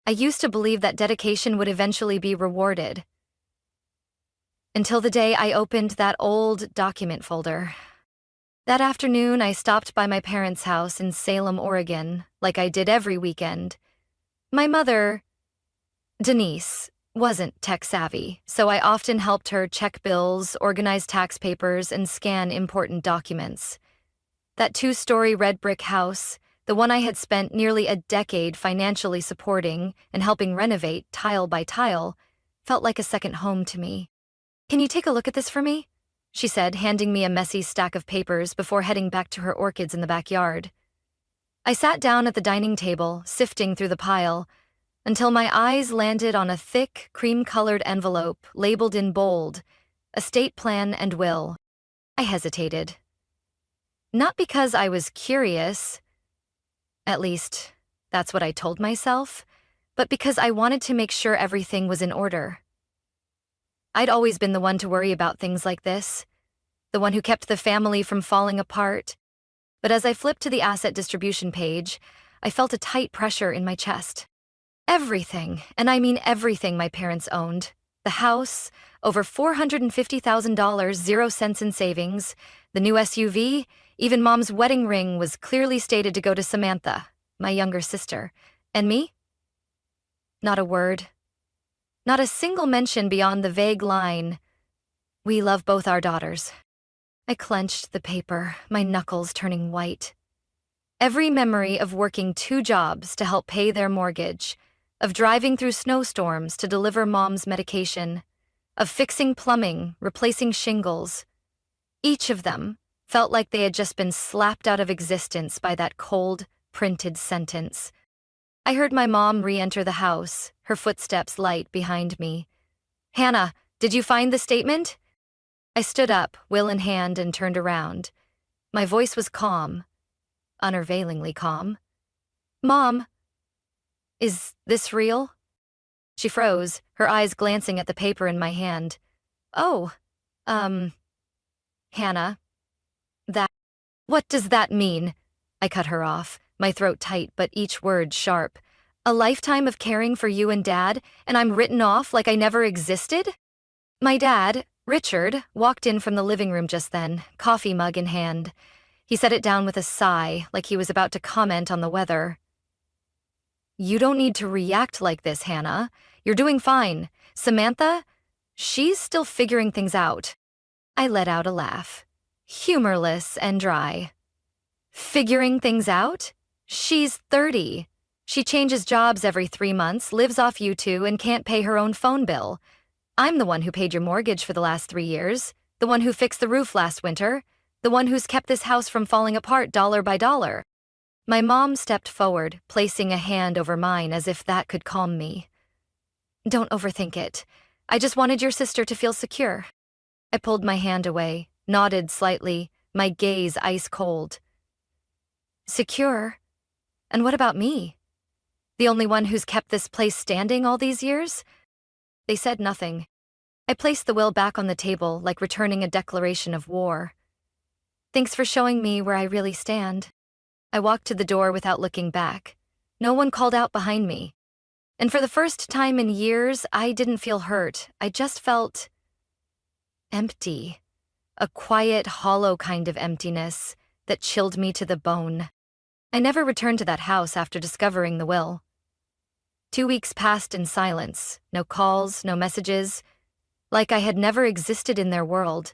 I used to believe that dedication would eventually be rewarded. Until the day I opened that old document folder. That afternoon, I stopped by my parents' house in Salem, Oregon, like I did every weekend. My mother, Denise, wasn't tech-savvy, so I often helped her check bills, organize tax papers, and scan important documents. That two-story red brick house, the one I had spent nearly a decade financially supporting and helping renovate tile by tile, felt like a second home to me. "Can you take a look at this for me?" she said, handing me a messy stack of papers before heading back to her orchids in the backyard. I sat down at the dining table, sifting through the pile, until my eyes landed on a thick, cream-colored envelope labeled in bold, "Estate Plan and Will." I hesitated. Not because I was curious, at least that's what I told myself, but because I wanted to make sure everything was in order. I'd always been the one to worry about things like this, the one who kept the family from falling apart. But as I flipped to the asset distribution page, I felt a tight pressure in my chest. Everything, and I mean everything my parents owned. The house, over $450,000, 0 cents in savings, the new SUV, even Mom's wedding ring was clearly stated to go to Samantha, my younger sister. And me? Not a word. Not a single mention beyond the vague line, "We love both our daughters." I clenched the paper, my knuckles turning white. Every memory of working 2 jobs to help pay their mortgage, of driving through snowstorms to deliver Mom's medication, of fixing plumbing, replacing shingles. Each of them felt like they had just been slapped out of existence by that cold, printed sentence. I heard my mom re-enter the house, her footsteps light behind me. "Hannah, did you find the statement?" I stood up, will in hand, and turned around. My voice was calm, unavailingly calm. "Mom, is this real?" She froze, her eyes glancing at the paper in my hand. "Oh, Hannah, what does that mean?" I cut her off, my throat tight but each word sharp. "A lifetime of caring for you and Dad, and I'm written off like I never existed?" My dad, Richard, walked in from the living room just then, coffee mug in hand. He set it down with a sigh, like he was about to comment on the weather. "You don't need to react like this, Hannah. You're doing fine. Samantha, she's still figuring things out." I let out a laugh, humorless and dry. "Figuring things out? She's 30. She changes jobs every 3 months, lives off you two, and can't pay her own phone bill. I'm the one who paid your mortgage for the last 3 years, the one who fixed the roof last winter, the one who's kept this house from falling apart dollar by dollar." My mom stepped forward, placing a hand over mine as if that could calm me. "Don't overthink it. I just wanted your sister to feel secure." I pulled my hand away, nodded slightly, my gaze ice cold. "Secure? And what about me? The only one who's kept this place standing all these years?" They said nothing. I placed the will back on the table like returning a declaration of war. "Thanks for showing me where I really stand." I walked to the door without looking back. No one called out behind me. And for the first time in years, I didn't feel hurt. I just felt empty. A quiet, hollow kind of emptiness that chilled me to the bone. I never returned to that house after discovering the will. 2 weeks passed in silence, no calls, no messages, like I had never existed in their world.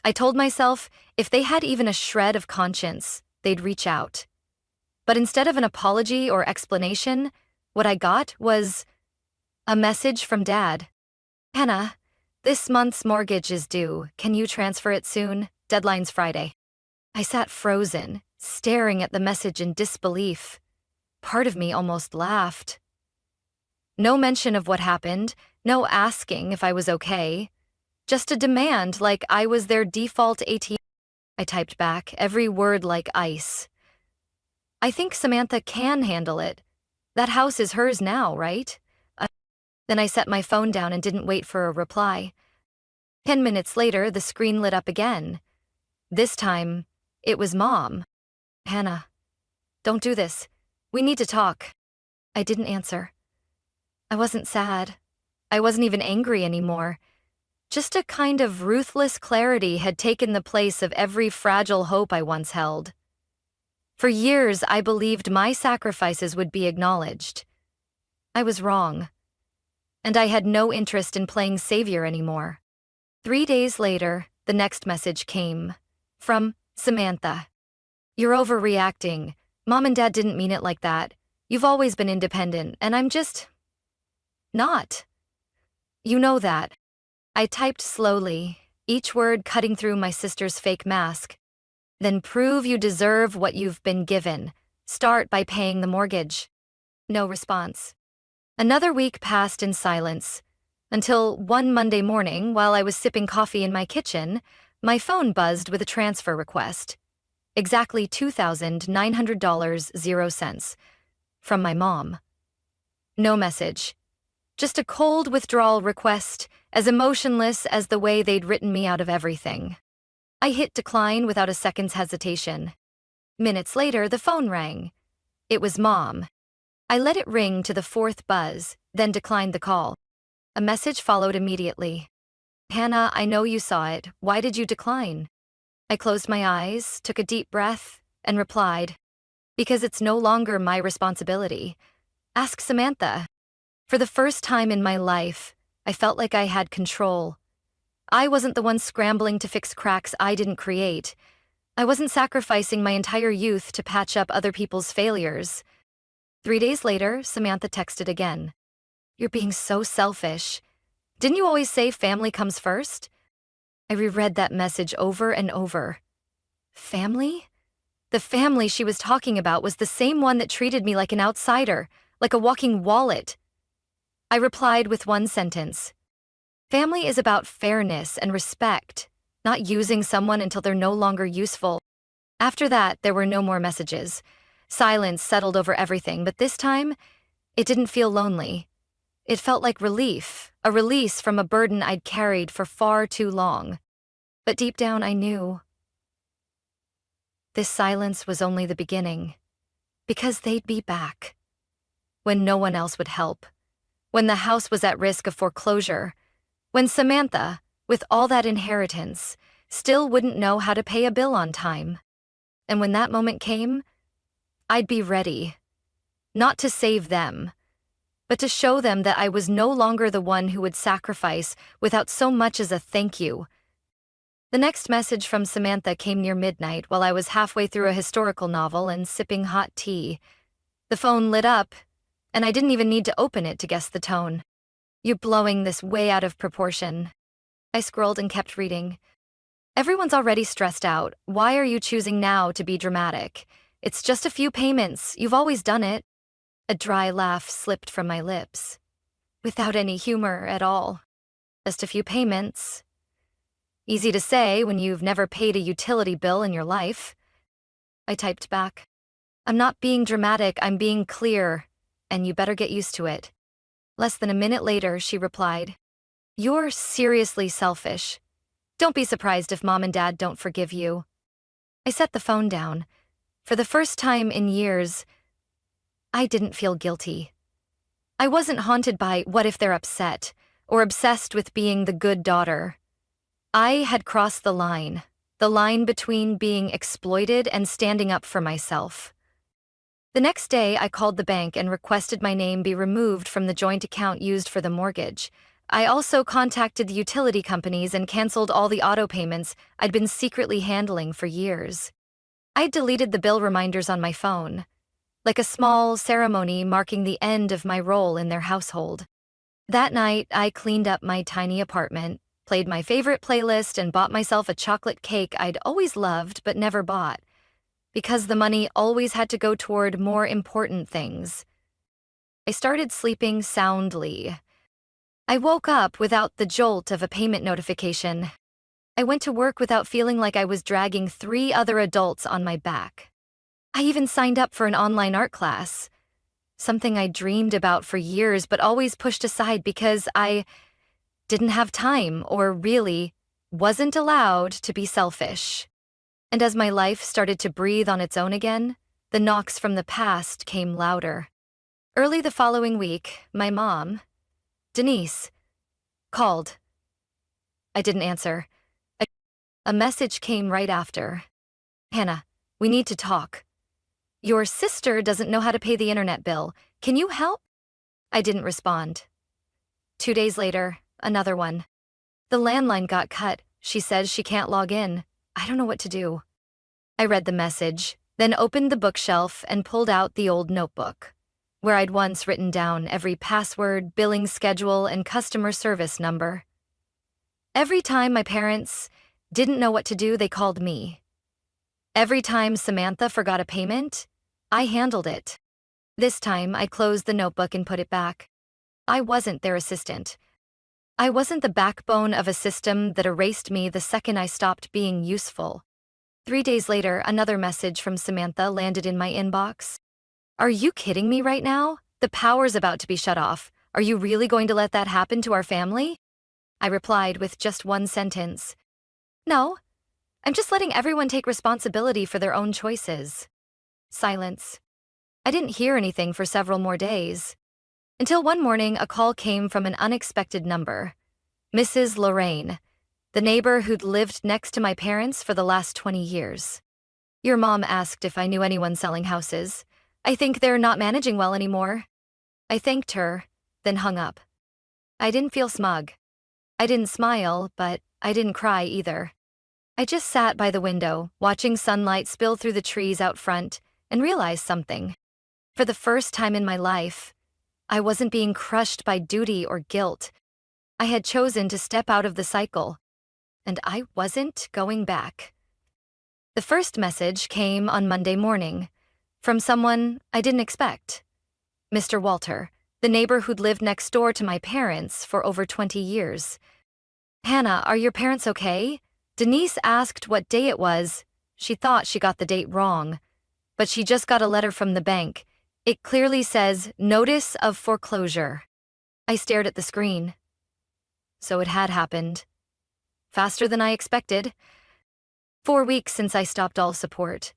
I told myself if they had even a shred of conscience, they'd reach out. But instead of an apology or explanation, what I got was a message from Dad. "Hannah, this month's mortgage is due. Can you transfer it soon? Deadline's Friday." I sat frozen, staring at the message in disbelief. Part of me almost laughed. No mention of what happened, no asking if I was okay. Just a demand like I was their default ATM. I typed back, every word like ice. "I think Samantha can handle it. That house is hers now, right?" Then I set my phone down and didn't wait for a reply. 10 minutes later, the screen lit up again. This time, it was Mom. "Hannah, don't do this. We need to talk." I didn't answer. I wasn't sad. I wasn't even angry anymore. Just a kind of ruthless clarity had taken the place of every fragile hope I once held. For years, I believed my sacrifices would be acknowledged. I was wrong. And I had no interest in playing savior anymore. 3 days later, the next message came. From Samantha. You're overreacting. Mom and Dad didn't mean it like that. You've always been independent, and I'm just not. You know that. I typed slowly, each word cutting through my sister's fake mask. Then prove you deserve what you've been given. Start by paying the mortgage. No response. Another week passed in silence, until one Monday morning, while I was sipping coffee in my kitchen, my phone buzzed with a transfer request. Exactly $2,900.00 from my mom. No message. Just a cold withdrawal request, as emotionless as the way they'd written me out of everything. I hit decline without a second's hesitation. Minutes later, the phone rang. It was Mom. I let it ring to the fourth buzz, then declined the call. A message followed immediately. Hannah, I know you saw it. Why did you decline? I closed my eyes, took a deep breath, and replied, because it's no longer my responsibility. Ask Samantha. For the first time in my life, I felt like I had control. I wasn't the one scrambling to fix cracks I didn't create. I wasn't sacrificing my entire youth to patch up other people's failures. 3 days later, Samantha texted again. You're being so selfish. Didn't you always say family comes first? I reread that message over and over. Family? The family she was talking about was the same one that treated me like an outsider, like a walking wallet. I replied with one sentence. Family is about fairness and respect, not using someone until they're no longer useful. After that, there were no more messages. Silence settled over everything, but this time, it didn't feel lonely. It felt like relief, a release from a burden I'd carried for far too long. But deep down, I knew. This silence was only the beginning, because they'd be back. When no one else would help. When the house was at risk of foreclosure. When Samantha, with all that inheritance, still wouldn't know how to pay a bill on time. And when that moment came, I'd be ready. Not to save them, but to show them that I was no longer the one who would sacrifice without so much as a thank you. The next message from Samantha came near midnight while I was halfway through a historical novel and sipping hot tea. The phone lit up, and I didn't even need to open it to guess the tone. You're blowing this way out of proportion. I scrolled and kept reading. Everyone's already stressed out. Why are you choosing now to be dramatic? It's just a few payments. You've always done it. A dry laugh slipped from my lips, without any humor at all. Just a few payments. Easy to say when you've never paid a utility bill in your life. I typed back. I'm not being dramatic, I'm being clear, and you better get used to it. Less than a minute later, she replied, You're seriously selfish. Don't be surprised if Mom and Dad don't forgive you. I set the phone down. For the first time in years, I didn't feel guilty. I wasn't haunted by what if they're upset, or obsessed with being the good daughter. I had crossed the line between being exploited and standing up for myself. The next day, I called the bank and requested my name be removed from the joint account used for the mortgage. I also contacted the utility companies and canceled all the auto payments I'd been secretly handling for years. I'd deleted the bill reminders on my phone, like a small ceremony marking the end of my role in their household. That night, I cleaned up my tiny apartment, played my favorite playlist, and bought myself a chocolate cake I'd always loved but never bought, because the money always had to go toward more important things. I started sleeping soundly. I woke up without the jolt of a payment notification. I went to work without feeling like I was dragging 3 other adults on my back. I even signed up for an online art class, something I dreamed about for years but always pushed aside because I didn't have time or really wasn't allowed to be selfish. And as my life started to breathe on its own again, the knocks from the past came louder. Early the following week, my mom, Denise, called. I didn't answer. A message came right after. Hannah, we need to talk. Your sister doesn't know how to pay the internet bill. Can you help? I didn't respond. 2 days later, another one. The landline got cut. She says she can't log in. I don't know what to do. I read the message, then opened the bookshelf and pulled out the old notebook, where I'd once written down every password, billing schedule, and customer service number. Every time my parents didn't know what to do, they called me. Every time Samantha forgot a payment, I handled it. This time, I closed the notebook and put it back. I wasn't their assistant. I wasn't the backbone of a system that erased me the second I stopped being useful. 3 days later, another message from Samantha landed in my inbox. Are you kidding me right now? The power's about to be shut off. Are you really going to let that happen to our family? I replied with just one sentence. No, I'm just letting everyone take responsibility for their own choices. Silence. I didn't hear anything for several more days. Until one morning, a call came from an unexpected number. Mrs. Lorraine, the neighbor who'd lived next to my parents for the last 20 years. Your mom asked if I knew anyone selling houses. I think they're not managing well anymore. I thanked her, then hung up. I didn't feel smug. I didn't smile, but I didn't cry either. I just sat by the window, watching sunlight spill through the trees out front, and realized something. For the first time in my life, I wasn't being crushed by duty or guilt. I had chosen to step out of the cycle, and I wasn't going back. The first message came on Monday morning, from someone I didn't expect. Mr. Walter, the neighbor who'd lived next door to my parents for over 20 years. Hannah, are your parents okay? Denise asked what day it was. She thought she got the date wrong, but she just got a letter from the bank. It clearly says, Notice of Foreclosure. I stared at the screen. So it had happened. Faster than I expected. 4 weeks since I stopped all support.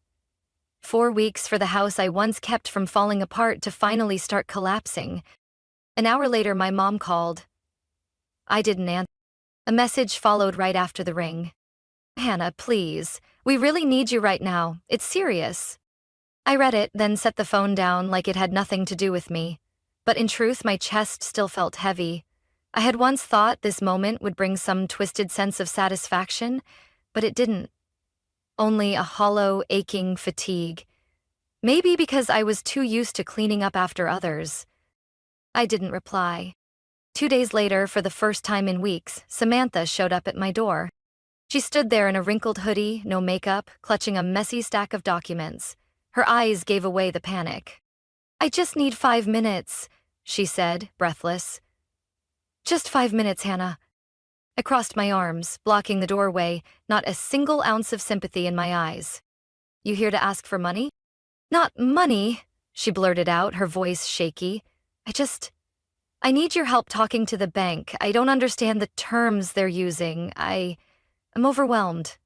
4 weeks for the house I once kept from falling apart to finally start collapsing. An hour later, my mom called. I didn't answer. A message followed right after the ring. Hannah, please. We really need you right now. It's serious. I read it, then set the phone down like it had nothing to do with me. But in truth, my chest still felt heavy. I had once thought this moment would bring some twisted sense of satisfaction, but it didn't. Only a hollow, aching fatigue. Maybe because I was too used to cleaning up after others. I didn't reply. 2 days later, for the first time in weeks, Samantha showed up at my door. She stood there in a wrinkled hoodie, no makeup, clutching a messy stack of documents. Her eyes gave away the panic. I just need 5 minutes, she said, breathless. Just 5 minutes, Hannah. I crossed my arms, blocking the doorway, not a single ounce of sympathy in my eyes. You here to ask for money? Not money, she blurted out, her voice shaky. I need your help talking to the bank. I don't understand the terms they're using. I'm overwhelmed.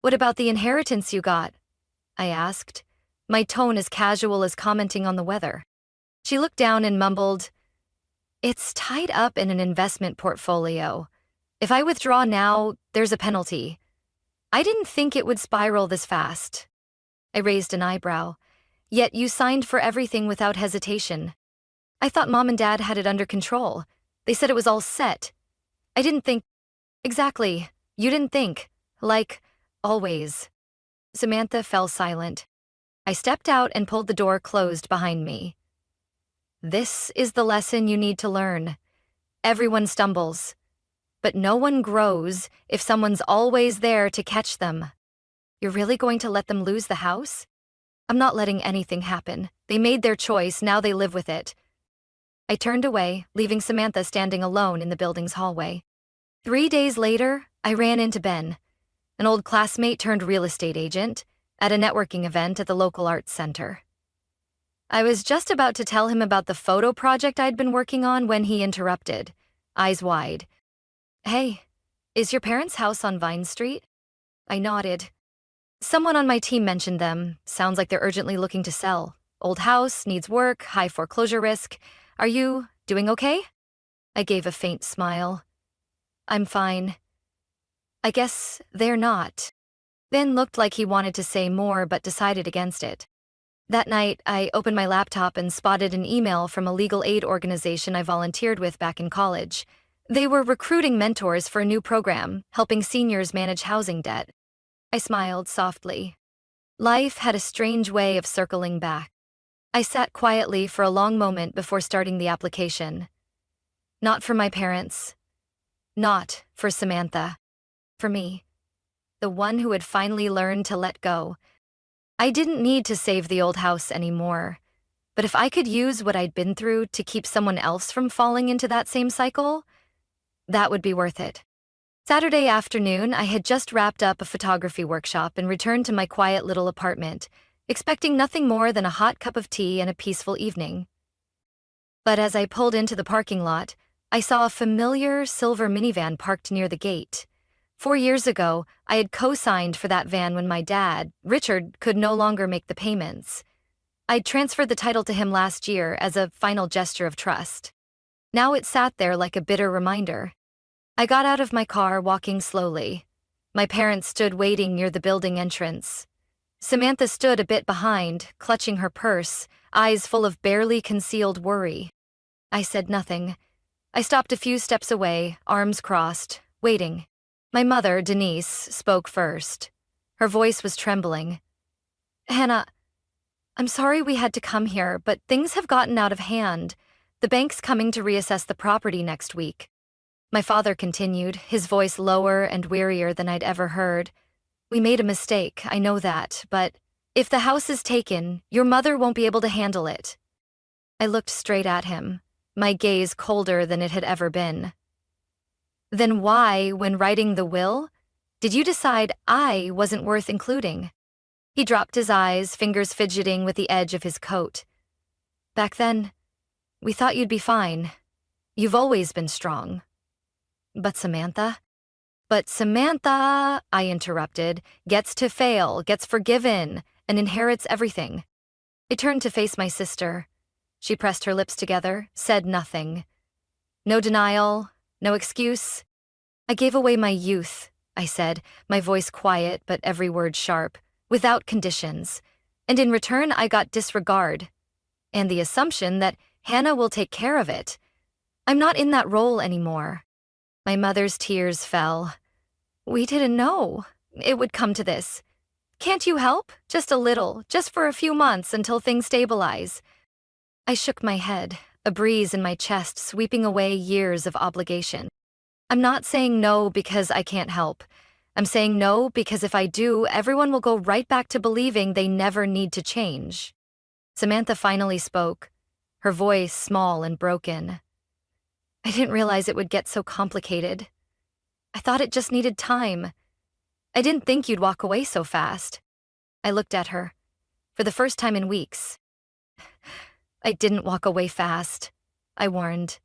What about the inheritance you got? I asked, my tone as casual as commenting on the weather. She looked down and mumbled, It's tied up in an investment portfolio. If I withdraw now, there's a penalty. I didn't think it would spiral this fast. I raised an eyebrow. Yet you signed for everything without hesitation. I thought Mom and Dad had it under control. They said it was all set. I didn't think. Exactly. You didn't think. Like, always. Samantha fell silent. I stepped out and pulled the door closed behind me. This is the lesson you need to learn. Everyone stumbles. But no one grows if someone's always there to catch them. You're really going to let them lose the house? I'm not letting anything happen. They made their choice, now they live with it. I turned away, leaving Samantha standing alone in the building's hallway. 3 days later, I ran into Ben, an old classmate turned real estate agent, at a networking event at the local arts center. I was just about to tell him about the photo project I'd been working on when he interrupted, eyes wide. Hey, is your parents' house on Vine Street? I nodded. Someone on my team mentioned them. Sounds like they're urgently looking to sell. Old house, needs work, high foreclosure risk. Are you doing okay? I gave a faint smile. I'm fine. I guess they're not. Ben looked like he wanted to say more but decided against it. That night, I opened my laptop and spotted an email from a legal aid organization I volunteered with back in college. They were recruiting mentors for a new program, helping seniors manage housing debt. I smiled softly. Life had a strange way of circling back. I sat quietly for a long moment before starting the application. Not for my parents. Not for Samantha. For me. The one who had finally learned to let go. I didn't need to save the old house anymore. But if I could use what I'd been through to keep someone else from falling into that same cycle, that would be worth it. Saturday afternoon, I had just wrapped up a photography workshop and returned to my quiet little apartment, expecting nothing more than a hot cup of tea and a peaceful evening. But as I pulled into the parking lot, I saw a familiar silver minivan parked near the gate. 4 years ago, I had co-signed for that van when my dad, Richard, could no longer make the payments. I'd transferred the title to him last year as a final gesture of trust. Now it sat there like a bitter reminder. I got out of my car, walking slowly. My parents stood waiting near the building entrance. Samantha stood a bit behind, clutching her purse, eyes full of barely concealed worry. I said nothing. I stopped a few steps away, arms crossed, waiting. My mother, Denise, spoke first. Her voice was trembling. Hannah, I'm sorry we had to come here, but things have gotten out of hand. The bank's coming to reassess the property next week. My father continued, his voice lower and wearier than I'd ever heard. We made a mistake, I know that, but if the house is taken, your mother won't be able to handle it. I looked straight at him, my gaze colder than it had ever been. Then why, when writing the will, did you decide I wasn't worth including? He dropped his eyes, fingers fidgeting with the edge of his coat. Back then, we thought you'd be fine. You've always been strong. But Samantha, I interrupted, gets to fail, gets forgiven, and inherits everything. I turned to face my sister. She pressed her lips together, said nothing. No denial, no excuse. I gave away my youth, I said, my voice quiet but every word sharp, without conditions. And in return, I got disregard. And the assumption that Hannah will take care of it. I'm not in that role anymore. My mother's tears fell. We didn't know it would come to this. Can't you help? Just a little, just for a few months until things stabilize. I shook my head, a breeze in my chest sweeping away years of obligation. I'm not saying no because I can't help. I'm saying no because if I do, everyone will go right back to believing they never need to change. Samantha finally spoke, her voice small and broken. I didn't realize it would get so complicated. I thought it just needed time. I didn't think you'd walk away so fast. I looked at her, for the first time in weeks. I didn't walk away fast, I warned.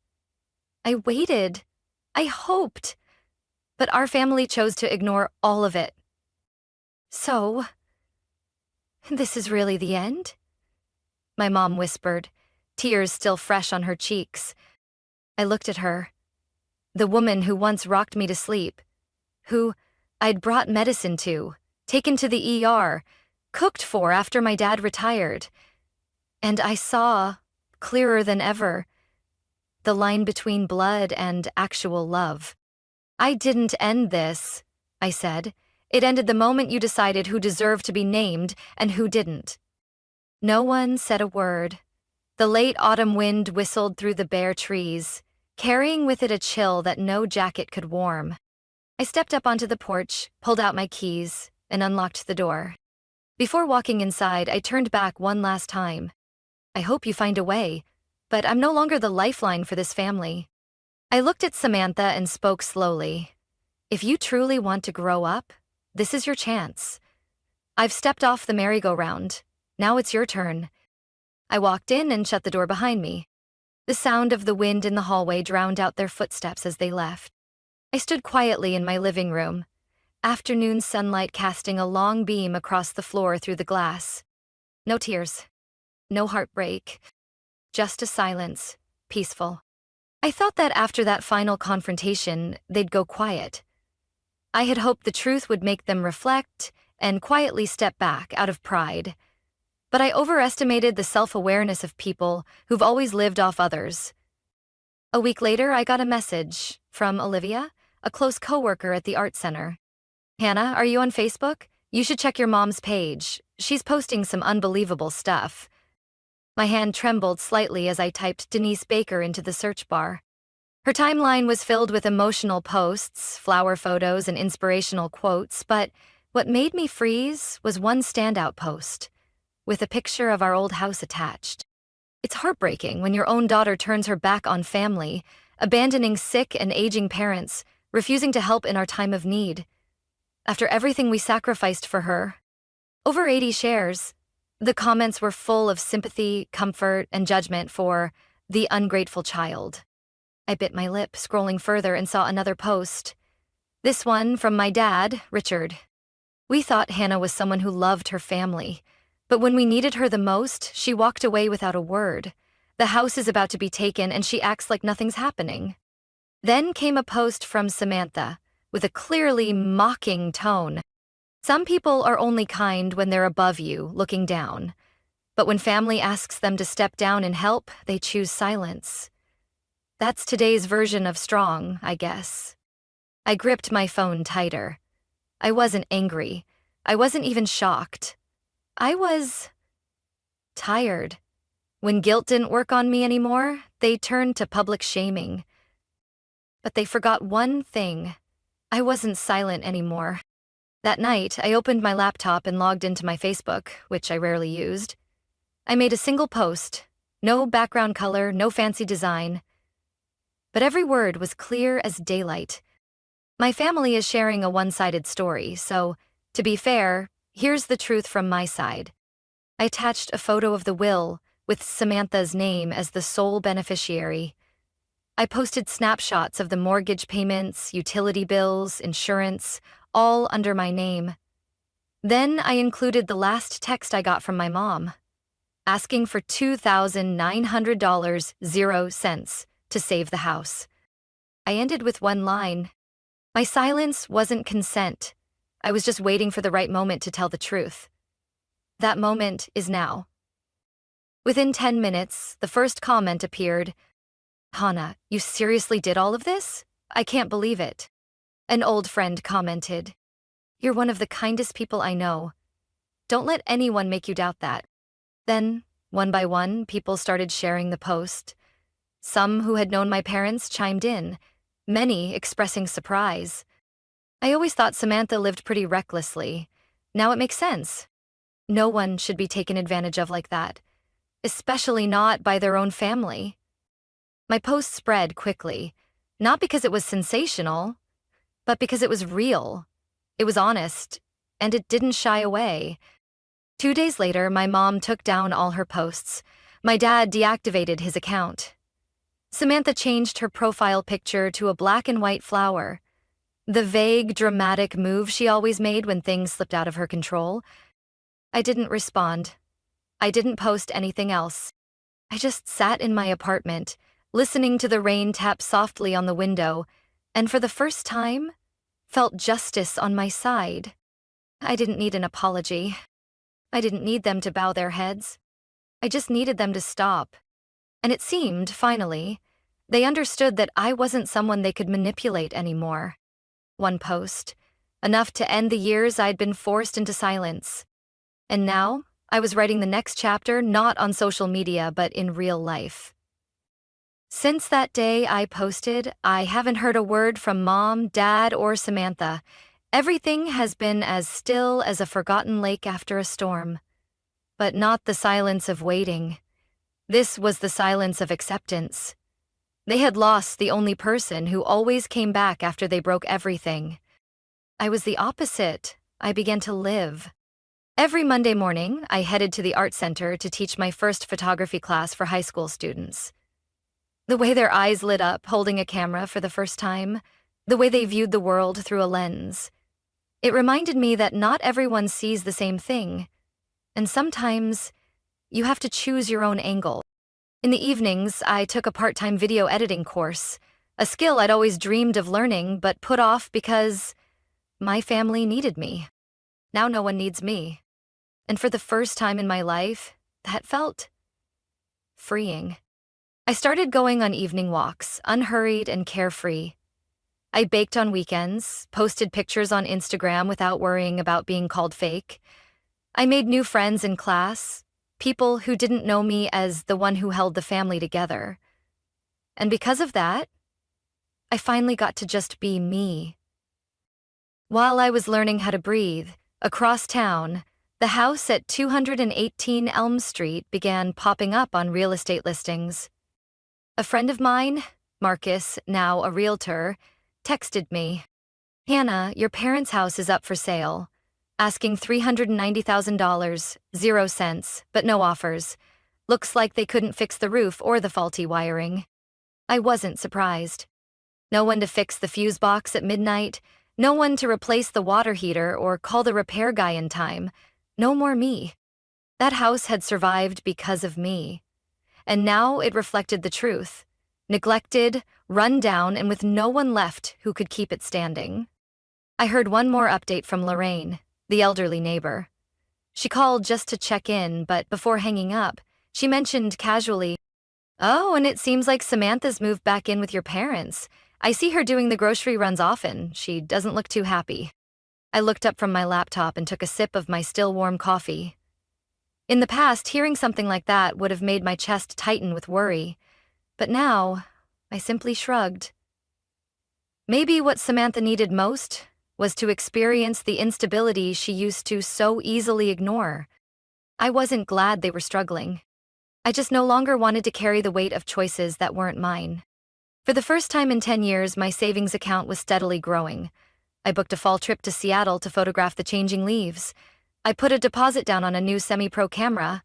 I waited. I hoped. But our family chose to ignore all of it. So, this is really the end? My mom whispered, tears still fresh on her cheeks. I looked at her. The woman who once rocked me to sleep, who I'd brought medicine to, taken to the ER, cooked for after my dad retired. And I saw, clearer than ever, the line between blood and actual love. I didn't end this, I said. It ended the moment you decided who deserved to be named and who didn't. No one said a word. The late autumn wind whistled through the bare trees, carrying with it a chill that no jacket could warm. I stepped up onto the porch, pulled out my keys, and unlocked the door. Before walking inside, I turned back one last time. I hope you find a way, but I'm no longer the lifeline for this family. I looked at Samantha and spoke slowly. If you truly want to grow up, this is your chance. I've stepped off the merry-go-round. Now it's your turn. I walked in and shut the door behind me. The sound of the wind in the hallway drowned out their footsteps as they left. I stood quietly in my living room, afternoon sunlight casting a long beam across the floor through the glass. No tears. no heartbreak, just a silence, peaceful. I thought that after that final confrontation, they'd go quiet. I had hoped the truth would make them reflect and quietly step back out of pride. But I overestimated the self-awareness of people who've always lived off others. A week later, I got a message from Olivia, a close coworker at the art center. "Hannah, are you on Facebook? You should check your mom's page. She's posting some unbelievable stuff." My hand trembled slightly as I typed Denise Baker into the search bar. Her timeline was filled with emotional posts, flower photos, and inspirational quotes, but what made me freeze was one standout post, with a picture of our old house attached. It's heartbreaking when your own daughter turns her back on family, abandoning sick and aging parents, refusing to help in our time of need. After everything we sacrificed for her. Over 80 shares. The comments were full of sympathy, comfort, and judgment for the ungrateful child. I bit my lip, scrolling further, and saw another post. This one from my dad, Richard. "We thought Hannah was someone who loved her family, but when we needed her the most, she walked away without a word. The house is about to be taken, and she acts like nothing's happening." Then came a post from Samantha, with a clearly mocking tone. "Some people are only kind when they're above you, looking down. But when family asks them to step down and help, they choose silence. That's today's version of strong, I guess." I gripped my phone tighter. I wasn't angry. I wasn't even shocked. I was tired. When guilt didn't work on me anymore, they turned to public shaming. But they forgot one thing. I wasn't silent anymore. That night, I opened my laptop and logged into my Facebook, which I rarely used. I made a single post. No background color, no fancy design. But every word was clear as daylight. My family is sharing a one-sided story, so, to be fair, here's the truth from my side. I attached a photo of the will, with Samantha's name as the sole beneficiary. I posted snapshots of the mortgage payments, utility bills, insurance, all under my name. Then I included the last text I got from my mom, asking for $2,900.00 to save the house. I ended with one line. My silence wasn't consent. I was just waiting for the right moment to tell the truth. That moment is now. Within 10 minutes, the first comment appeared. "Hannah, you seriously did all of this? I can't believe it." An old friend commented. "You're one of the kindest people I know. Don't let anyone make you doubt that." Then, one by one, people started sharing the post. Some who had known my parents chimed in, many expressing surprise. I always thought Samantha lived pretty recklessly. Now it makes sense. No one should be taken advantage of like that, especially not by their own family. My post spread quickly, not because it was sensational, but because it was real. It was honest, and it didn't shy away. 2 days later, my mom took down all her posts. My dad deactivated his account. Samantha changed her profile picture to a black and white flower. The vague, dramatic move she always made when things slipped out of her control. I didn't respond. I didn't post anything else. I just sat in my apartment, listening to the rain tap softly on the window, and for the first time, felt justice on my side. I didn't need an apology. I didn't need them to bow their heads. I just needed them to stop. And it seemed, finally, they understood that I wasn't someone they could manipulate anymore. One post, enough to end the years I'd been forced into silence. And now, I was writing the next chapter not on social media but in real life. Since that day I posted, I haven't heard a word from Mom, Dad, or Samantha. Everything has been as still as a forgotten lake after a storm. But not the silence of waiting. This was the silence of acceptance. They had lost the only person who always came back after they broke everything. I was the opposite. I began to live. Every Monday morning, I headed to the art center to teach my first photography class for high school students. The way their eyes lit up holding a camera for the first time, the way they viewed the world through a lens. It reminded me that not everyone sees the same thing, and sometimes You have to choose your own angle. In the evenings, I took a part-time video editing course, a skill I'd always dreamed of learning but put off because my family needed me. Now no one needs me. And for the first time in my life, that felt freeing. I started going on evening walks, unhurried and carefree. I baked on weekends, posted pictures on Instagram without worrying about being called fake. I made new friends in class, people who didn't know me as the one who held the family together. And because of that, I finally got to just be me. While I was learning how to breathe, across town, the house at 218 Elm Street began popping up on real estate listings. A friend of mine, Marcus, now a realtor, texted me, "Hannah, your parents' house is up for sale. Asking $390,000, 0 cents, but no offers. Looks like they couldn't fix the roof or the faulty wiring." I wasn't surprised. No one to fix the fuse box at midnight, no one to replace the water heater or call the repair guy in time. No more me. That house had survived because of me. And now it reflected the truth. Neglected, run down, and with no one left who could keep it standing. I heard one more update from Lorraine, the elderly neighbor. She called just to check in, but before hanging up, she mentioned casually, "Oh, and it seems like Samantha's moved back in with your parents. I see her doing the grocery runs often. She doesn't look too happy." I looked up from my laptop and took a sip of my still warm coffee. In the past, hearing something like that would have made my chest tighten with worry. But now, I simply shrugged. Maybe what Samantha needed most was to experience the instability she used to so easily ignore. I wasn't glad they were struggling. I just no longer wanted to carry the weight of choices that weren't mine. For the first time in 10 years, my savings account was steadily growing. I booked a fall trip to Seattle to photograph the changing leaves. I put a deposit down on a new semi-pro camera,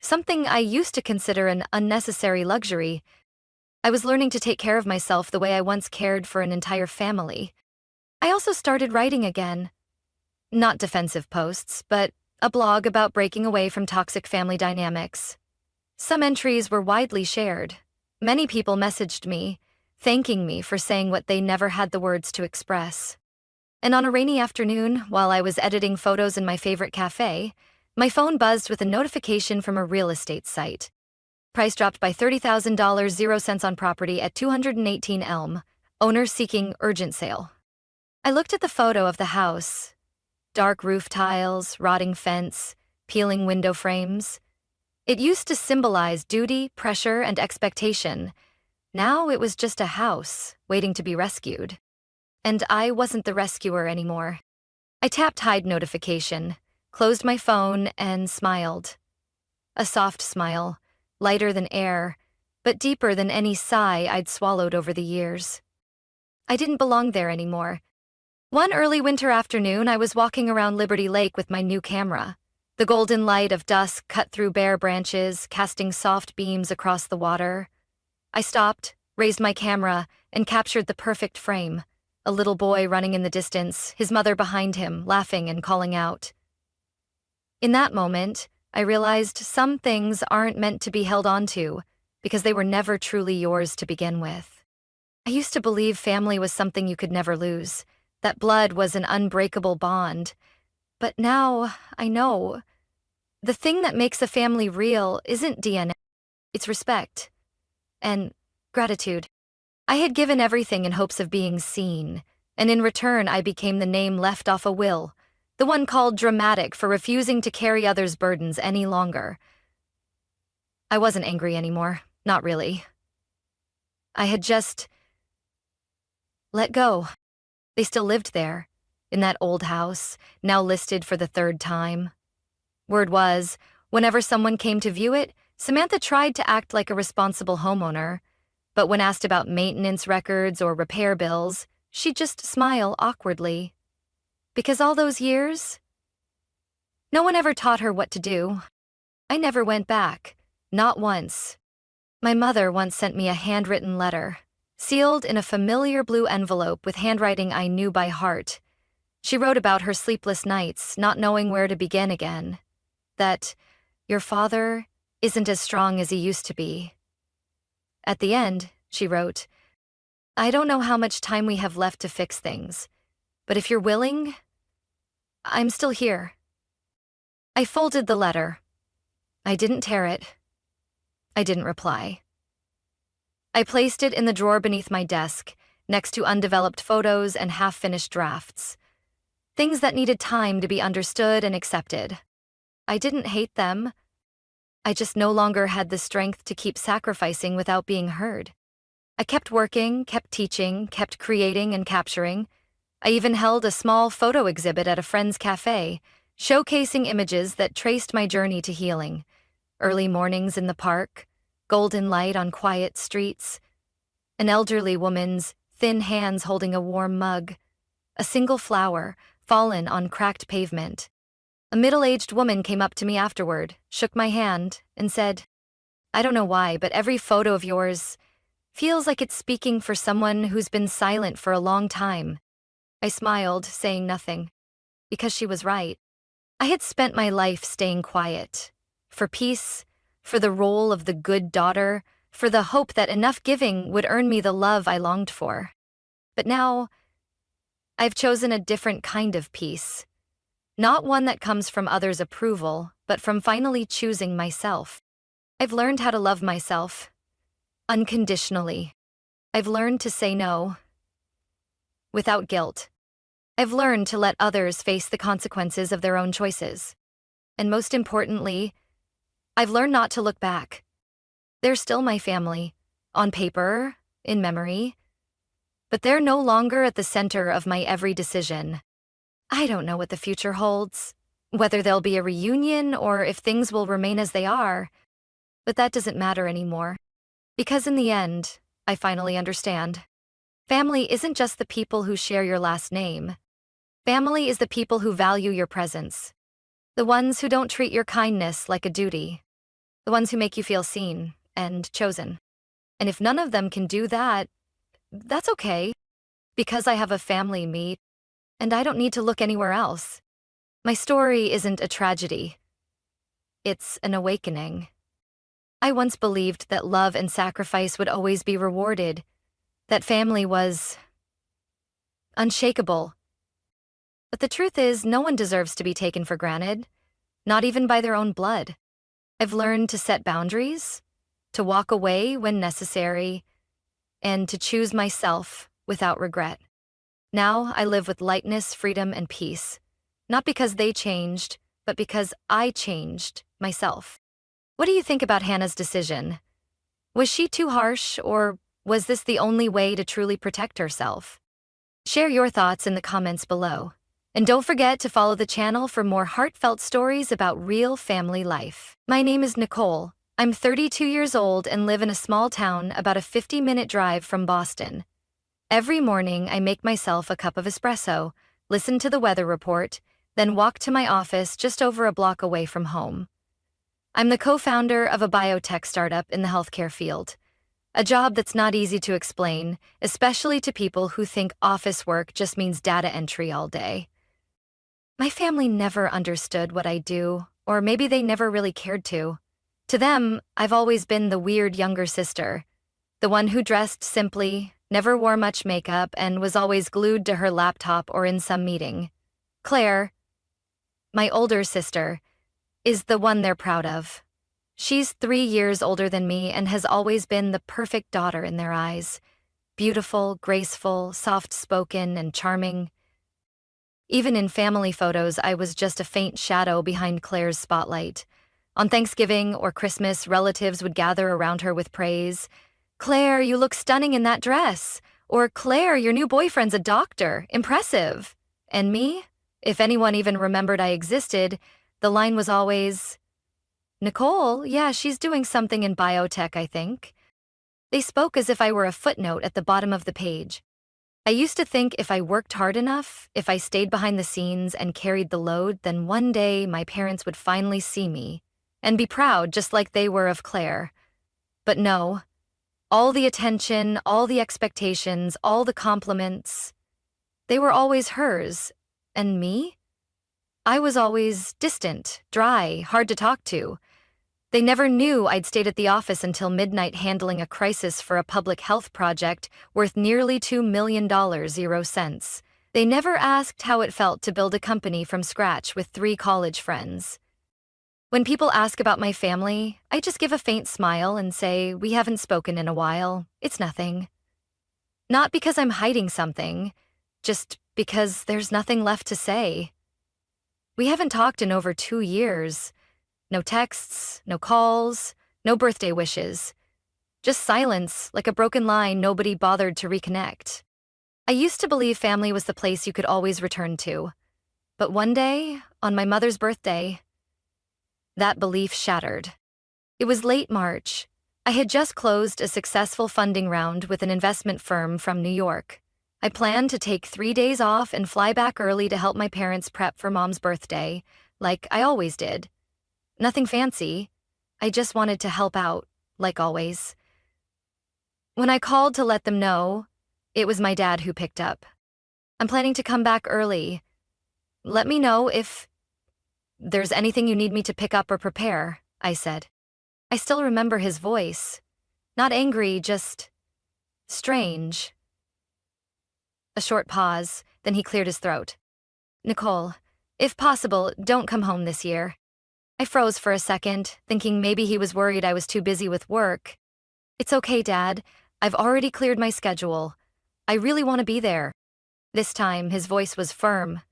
something I used to consider an unnecessary luxury. I was learning to take care of myself the way I once cared for an entire family. I also started writing again. Not defensive posts, but a blog about breaking away from toxic family dynamics. Some entries were widely shared. Many people messaged me, thanking me for saying what they never had the words to express. And on a rainy afternoon, while I was editing photos in my favorite cafe, my phone buzzed with a notification from a real estate site. Price dropped by $30,000, 0 cents on property at 218 Elm. Owner seeking urgent sale. I looked at the photo of the house. Dark roof tiles, rotting fence, peeling window frames. It used to symbolize duty, pressure, and expectation. Now it was just a house, waiting to be rescued. And I wasn't the rescuer anymore. I tapped hide notification, closed my phone, and smiled. A soft smile, lighter than air, but deeper than any sigh I'd swallowed over the years. I didn't belong there anymore. One early winter afternoon, I was walking around Liberty Lake with my new camera. The golden light of dusk cut through bare branches, casting soft beams across the water. I stopped, raised my camera, and captured the perfect frame. A little boy running in the distance, his mother behind him, laughing and calling out. In that moment, I realized some things aren't meant to be held onto because they were never truly yours to begin with. I used to believe family was something you could never lose, that blood was an unbreakable bond. But now I know the thing that makes a family real isn't DNA, it's respect and gratitude. I had given everything in hopes of being seen, and in return I became the name left off a will, the one called dramatic for refusing to carry others' burdens any longer. I wasn't angry anymore, not really. I had just let go. They still lived there, in that old house, now listed for the 3rd time. Word was, whenever someone came to view it, Samantha tried to act like a responsible homeowner. But when asked about maintenance records or repair bills, she'd just smile awkwardly. Because all those years, no one ever taught her what to do. I never went back, not once. My mother once sent me a handwritten letter, sealed in a familiar blue envelope with handwriting I knew by heart. She wrote about her sleepless nights, not knowing where to begin again. That your father isn't as strong as he used to be. At the end, she wrote, I don't know how much time we have left to fix things, but if you're willing, I'm still here. I folded the letter. I didn't tear it. I didn't reply. I placed it in the drawer beneath my desk, next to undeveloped photos and half-finished drafts. Things that needed time to be understood and accepted. I didn't hate them. I just no longer had the strength to keep sacrificing without being heard. I kept working, kept teaching, kept creating and capturing. I even held a small photo exhibit at a friend's cafe, showcasing images that traced my journey to healing. Early mornings in the park, golden light on quiet streets, an elderly woman's thin hands holding a warm mug, a single flower fallen on cracked pavement. A middle-aged woman came up to me afterward, shook my hand, and said, I don't know why, but every photo of yours feels like it's speaking for someone who's been silent for a long time. I smiled, saying nothing, because she was right. I had spent my life staying quiet, for peace, for the role of the good daughter, for the hope that enough giving would earn me the love I longed for. But now, I've chosen a different kind of peace. Not one that comes from others' approval, but from finally choosing myself. I've learned how to love myself, unconditionally. I've learned to say no, without guilt. I've learned to let others face the consequences of their own choices. And most importantly, I've learned not to look back. They're still my family, on paper, in memory, but they're no longer at the center of my every decision. I don't know what the future holds, whether there'll be a reunion or if things will remain as they are, but that doesn't matter anymore. Because in the end, I finally understand. Family isn't just the people who share your last name. Family is the people who value your presence. The ones who don't treat your kindness like a duty. The ones who make you feel seen and chosen. And if none of them can do that, that's okay. Because I have a family me, and I don't need to look anywhere else. My story isn't a tragedy. It's an awakening. I once believed that love and sacrifice would always be rewarded, that family was unshakable. But the truth is, no one deserves to be taken for granted, not even by their own blood. I've learned to set boundaries, to walk away when necessary, and to choose myself without regret. Now I live with lightness, freedom, and peace, not because they changed, but because I changed myself. What do you think about Hannah's decision? Was she too harsh, or was this the only way to truly protect herself? Share your thoughts in the comments below. And don't forget to follow the channel for more heartfelt stories about real family life. My name is Nicole. I'm 32 years old and live in a small town about a 50-minute drive from Boston. Every morning, I make myself a cup of espresso, listen to the weather report, then walk to my office just over a block away from home. I'm the co-founder of a biotech startup in the healthcare field. A job that's not easy to explain, especially to people who think office work just means data entry all day. My family never understood what I do, or maybe they never really cared to. To them, I've always been the weird younger sister, the one who dressed simply, never wore much makeup, and was always glued to her laptop or in some meeting. Claire, my older sister, is the one they're proud of. She's 3 years older than me and has always been the perfect daughter in their eyes. Beautiful, graceful, soft-spoken, and charming. Even in family photos, I was just a faint shadow behind Claire's spotlight. On Thanksgiving or Christmas, relatives would gather around her with praise. Claire, you look stunning in that dress. Or Claire, your new boyfriend's a doctor. Impressive. And me? If anyone even remembered I existed, the line was always, Nicole, yeah, she's doing something in biotech, I think. They spoke as if I were a footnote at the bottom of the page. I used to think if I worked hard enough, if I stayed behind the scenes and carried the load, then one day my parents would finally see me and be proud just like they were of Claire. But no, all the attention, all the expectations, all the compliments, they were always hers. And me? I was always distant, dry, hard to talk to. They never knew I'd stayed at the office until midnight handling a crisis for a public health project worth nearly $2 million, 0 cents. They never asked how it felt to build a company from scratch with 3 college friends. When people ask about my family, I just give a faint smile and say, we haven't spoken in a while. It's nothing. Not because I'm hiding something, just because there's nothing left to say. We haven't talked in over 2 years. No texts, no calls, no birthday wishes. Just silence, like a broken line nobody bothered to reconnect. I used to believe family was the place you could always return to. But one day, on my mother's birthday, that belief shattered. It was late March. I had just closed a successful funding round with an investment firm from New York. I planned to take 3 days off and fly back early to help my parents prep for Mom's birthday, like I always did. Nothing fancy. I just wanted to help out, like always. When I called to let them know, it was my dad who picked up. I'm planning to come back early. Let me know if there's anything you need me to pick up or prepare, I said. I still remember his voice. Not angry, just strange. A short pause, then he cleared his throat. Nicole, if possible, don't come home this year. I froze for a second, thinking maybe he was worried I was too busy with work. It's okay, Dad. I've already cleared my schedule. I really want to be there. This time, his voice was firm.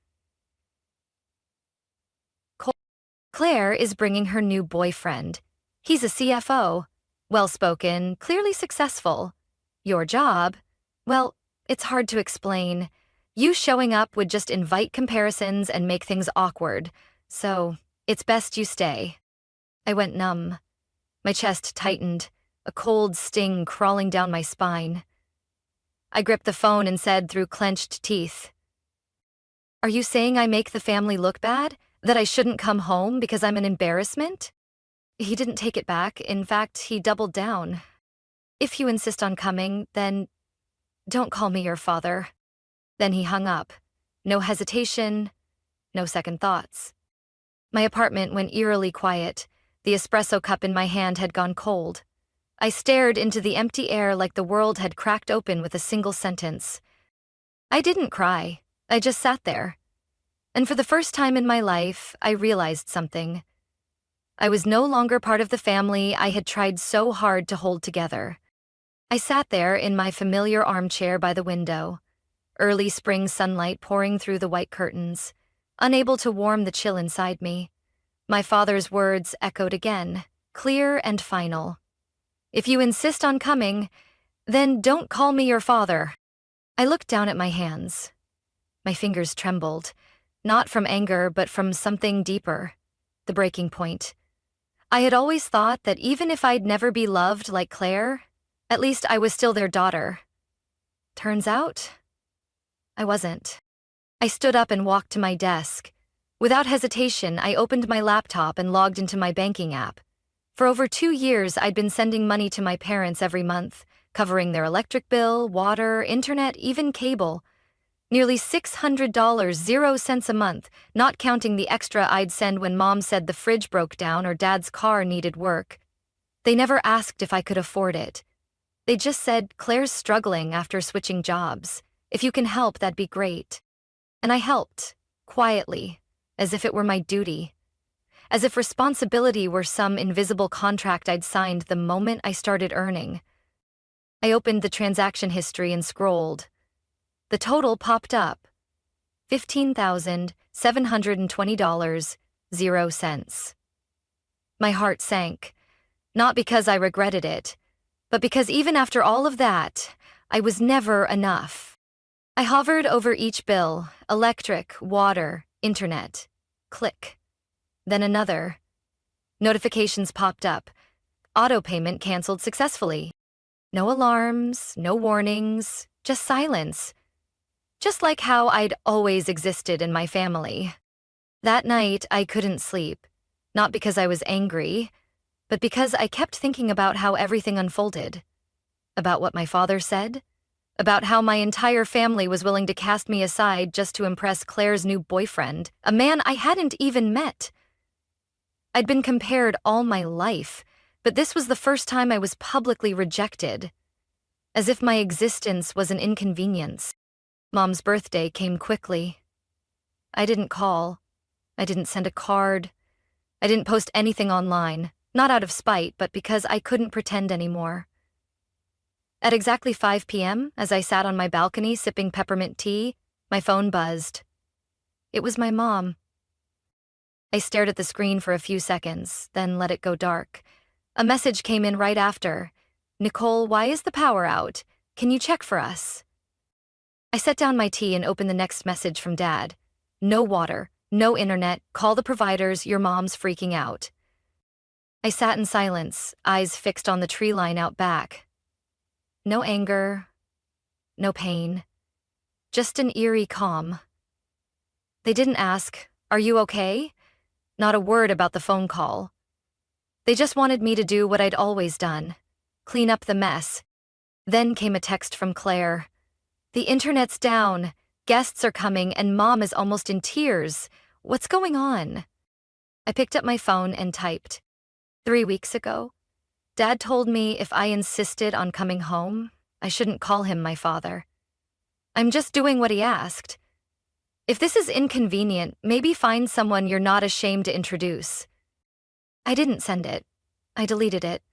Claire is bringing her new boyfriend. He's a CFO. Well-spoken, clearly successful. Your job? Well, it's hard to explain. You showing up would just invite comparisons and make things awkward. So, it's best you stay. I went numb. My chest tightened, a cold sting crawling down my spine. I gripped the phone and said through clenched teeth, "Are you saying I make the family look bad? That I shouldn't come home because I'm an embarrassment?" He didn't take it back. In fact, he doubled down. "If you insist on coming, then don't call me your father." Then he hung up. No hesitation, no second thoughts. My apartment went eerily quiet. The espresso cup in my hand had gone cold. I stared into the empty air like the world had cracked open with a single sentence. I didn't cry. I just sat there. And for the first time in my life, I realized something. I was no longer part of the family I had tried so hard to hold together. I sat there in my familiar armchair by the window, early spring sunlight pouring through the white curtains, unable to warm the chill inside me. My father's words echoed again, clear and final. "If you insist on coming, then don't call me your father." I looked down at my hands. My fingers trembled, not from anger but from something deeper, the breaking point. I had always thought that even if I'd never be loved like Claire, at least I was still their daughter. Turns out, I wasn't. I stood up and walked to my desk. Without hesitation, I opened my laptop and logged into my banking app. For over 2 years, I'd been sending money to my parents every month, covering their electric bill, water, internet, even cable. Nearly $600, 0 cents a month, not counting the extra I'd send when Mom said the fridge broke down or Dad's car needed work. They never asked if I could afford it. They just said, "Claire's struggling after switching jobs. If you can help, that'd be great." And I helped, quietly, as if it were my duty. As if responsibility were some invisible contract I'd signed the moment I started earning. I opened the transaction history and scrolled. The total popped up. $15,720, 0 cents. My heart sank, not because I regretted it, but because even after all of that, I was never enough. I hovered over each bill, electric, water, internet. Click. Then another. Notifications popped up. Auto payment canceled successfully. No alarms, no warnings, just silence. Just like how I'd always existed in my family. That night, I couldn't sleep. Not because I was angry, but because I kept thinking about how everything unfolded. About what my father said. About how my entire family was willing to cast me aside just to impress Claire's new boyfriend, a man I hadn't even met. I'd been compared all my life, but this was the first time I was publicly rejected, as if my existence was an inconvenience. Mom's birthday came quickly. I didn't call. I didn't send a card. I didn't post anything online, not out of spite, but because I couldn't pretend anymore. At exactly 5 p.m., as I sat on my balcony sipping peppermint tea, my phone buzzed. It was my mom. I stared at the screen for a few seconds, then let it go dark. A message came in right after. "Nicole, why is the power out? Can you check for us?" I set down my tea and opened the next message from Dad. "No water, no internet, call the providers, your mom's freaking out." I sat in silence, eyes fixed on the tree line out back. No anger, no pain, just an eerie calm. They didn't ask, "Are you okay?" Not a word about the phone call. They just wanted me to do what I'd always done, clean up the mess. Then came a text from Claire. "The internet's down, guests are coming, and Mom is almost in tears. What's going on?" I picked up my phone and typed. 3 weeks ago, Dad told me if I insisted on coming home, I shouldn't call him my father. I'm just doing what he asked. If this is inconvenient, maybe find someone you're not ashamed to introduce. I didn't send it. I deleted it.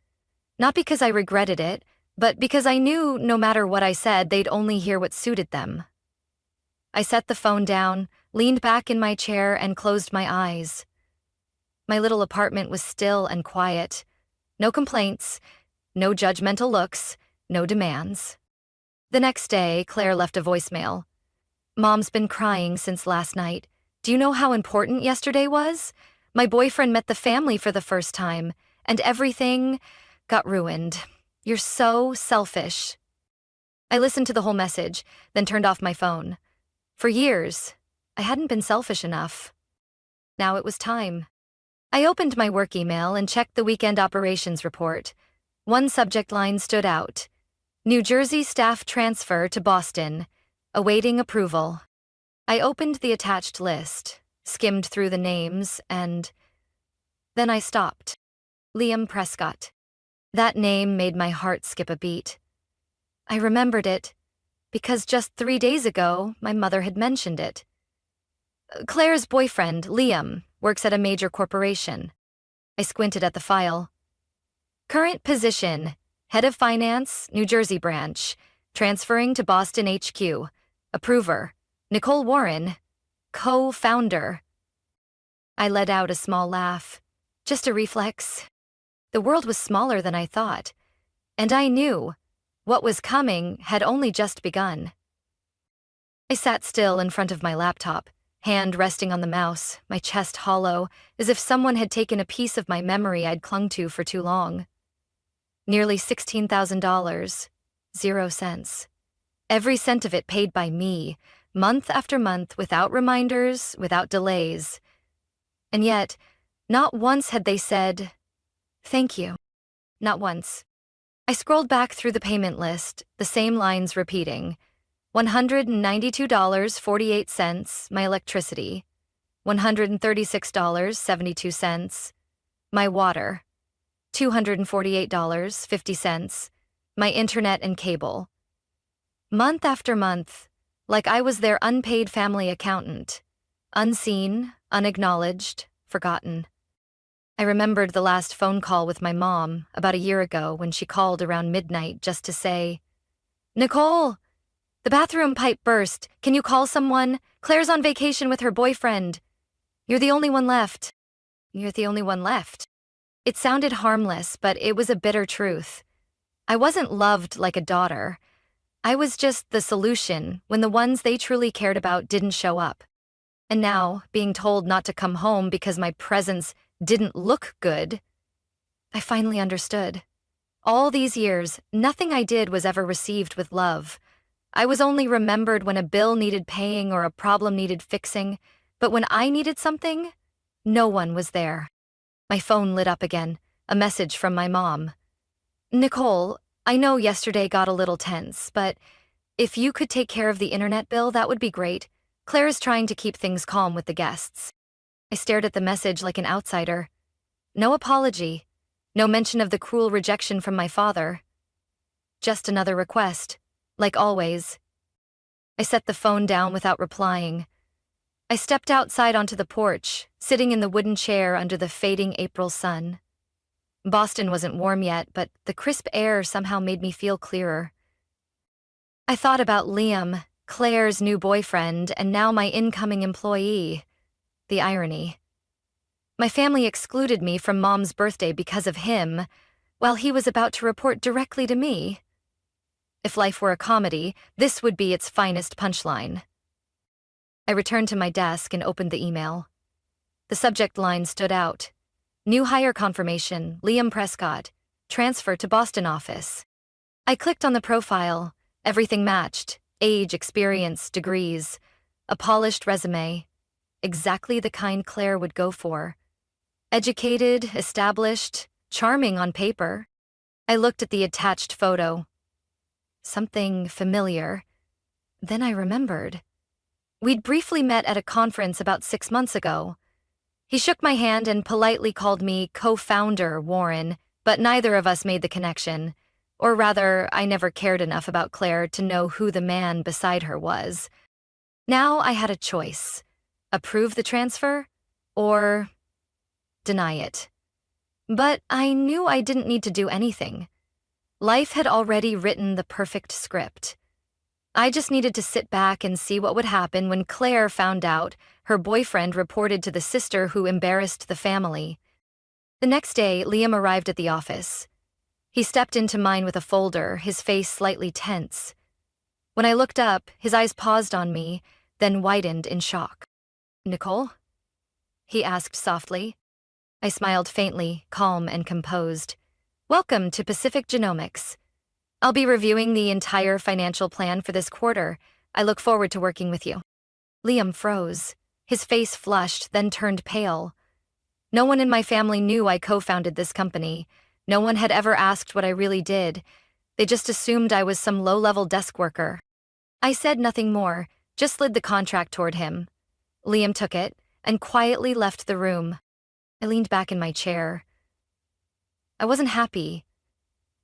Not because I regretted it, but because I knew no matter what I said, they'd only hear what suited them. I set the phone down, leaned back in my chair, and closed my eyes. My little apartment was still and quiet. No complaints, no judgmental looks, no demands. The next day, Claire left a voicemail. "Mom's been crying since last night. Do you know how important yesterday was? My boyfriend met the family for the first time, and everything got ruined. You're so selfish." I listened to the whole message, then turned off my phone. For years, I hadn't been selfish enough. Now it was time. I opened my work email and checked the weekend operations report. One subject line stood out. "New Jersey staff transfer to Boston. Awaiting approval." I opened the attached list, skimmed through the names, and then I stopped. Liam Prescott. That name made my heart skip a beat. I remembered it because just 3 days ago, my mother had mentioned it. Claire's boyfriend, Liam, works at a major corporation. I squinted at the file. Current position, Head of Finance, New Jersey branch, transferring to Boston HQ. Approver, Nicole Warren, co-founder. I let out a small laugh. Just a reflex. The world was smaller than I thought, and I knew what was coming had only just begun. I sat still in front of my laptop, hand resting on the mouse, my chest hollow, as if someone had taken a piece of my memory I'd clung to for too long. Nearly $16,000, 0 cents. Every cent of it paid by me, month after month, without reminders, without delays. And yet, not once had they said, "Thank you." Not once. I scrolled back through the payment list, the same lines repeating. $192.48, my electricity. $136.72, my water. $248.50, my internet and cable. Month after month, like I was their unpaid family accountant. Unseen, unacknowledged, forgotten. I remembered the last phone call with my mom about a year ago when she called around midnight just to say, "Nicole, the bathroom pipe burst. Can you call someone? Claire's on vacation with her boyfriend. You're the only one left." You're the only one left. It sounded harmless, but it was a bitter truth. I wasn't loved like a daughter. I was just the solution when the ones they truly cared about didn't show up. And now, being told not to come home because my presence didn't look good, I finally understood. All these years, nothing I did was ever received with love. I was only remembered when a bill needed paying or a problem needed fixing, but when I needed something, no one was there. My phone lit up again, a message from my mom. "Nicole, I know yesterday got a little tense, but if you could take care of the internet bill, that would be great. Claire is trying to keep things calm with the guests." I stared at the message like an outsider. No apology. No mention of the cruel rejection from my father. Just another request, like always. I set the phone down without replying. I stepped outside onto the porch, sitting in the wooden chair under the fading April sun. Boston wasn't warm yet, but the crisp air somehow made me feel clearer. I thought about Liam, Claire's new boyfriend, and now my incoming employee. The irony. My family excluded me from Mom's birthday because of him, while he was about to report directly to me. If life were a comedy, this would be its finest punchline. I returned to my desk and opened the email. The subject line stood out. New hire confirmation, Liam Prescott. Transfer to Boston office. I clicked on the profile. Everything matched. Age, experience, degrees. A polished resume. Exactly the kind Claire would go for. Educated, established, charming on paper. I looked at the attached photo. Something familiar. Then I remembered. We'd briefly met at a conference about 6 months ago. He shook my hand and politely called me co-founder Warren, but neither of us made the connection. Or rather, I never cared enough about Claire to know who the man beside her was. Now I had a choice. Approve the transfer, or deny it. But I knew I didn't need to do anything. Life had already written the perfect script. I just needed to sit back and see what would happen when Claire found out her boyfriend reported to the sister who embarrassed the family. The next day, Liam arrived at the office. He stepped into mine with a folder, his face slightly tense. When I looked up, his eyes paused on me, then widened in shock. "Nicole?" he asked softly. I smiled faintly, calm and composed. "Welcome to Pacific Genomics. I'll be reviewing the entire financial plan for this quarter. I look forward to working with you." Liam froze. His face flushed, then turned pale. No one in my family knew I co-founded this company. No one had ever asked what I really did. They just assumed I was some low-level desk worker. I said nothing more, just slid the contract toward him. Liam took it and quietly left the room. I leaned back in my chair. I wasn't happy.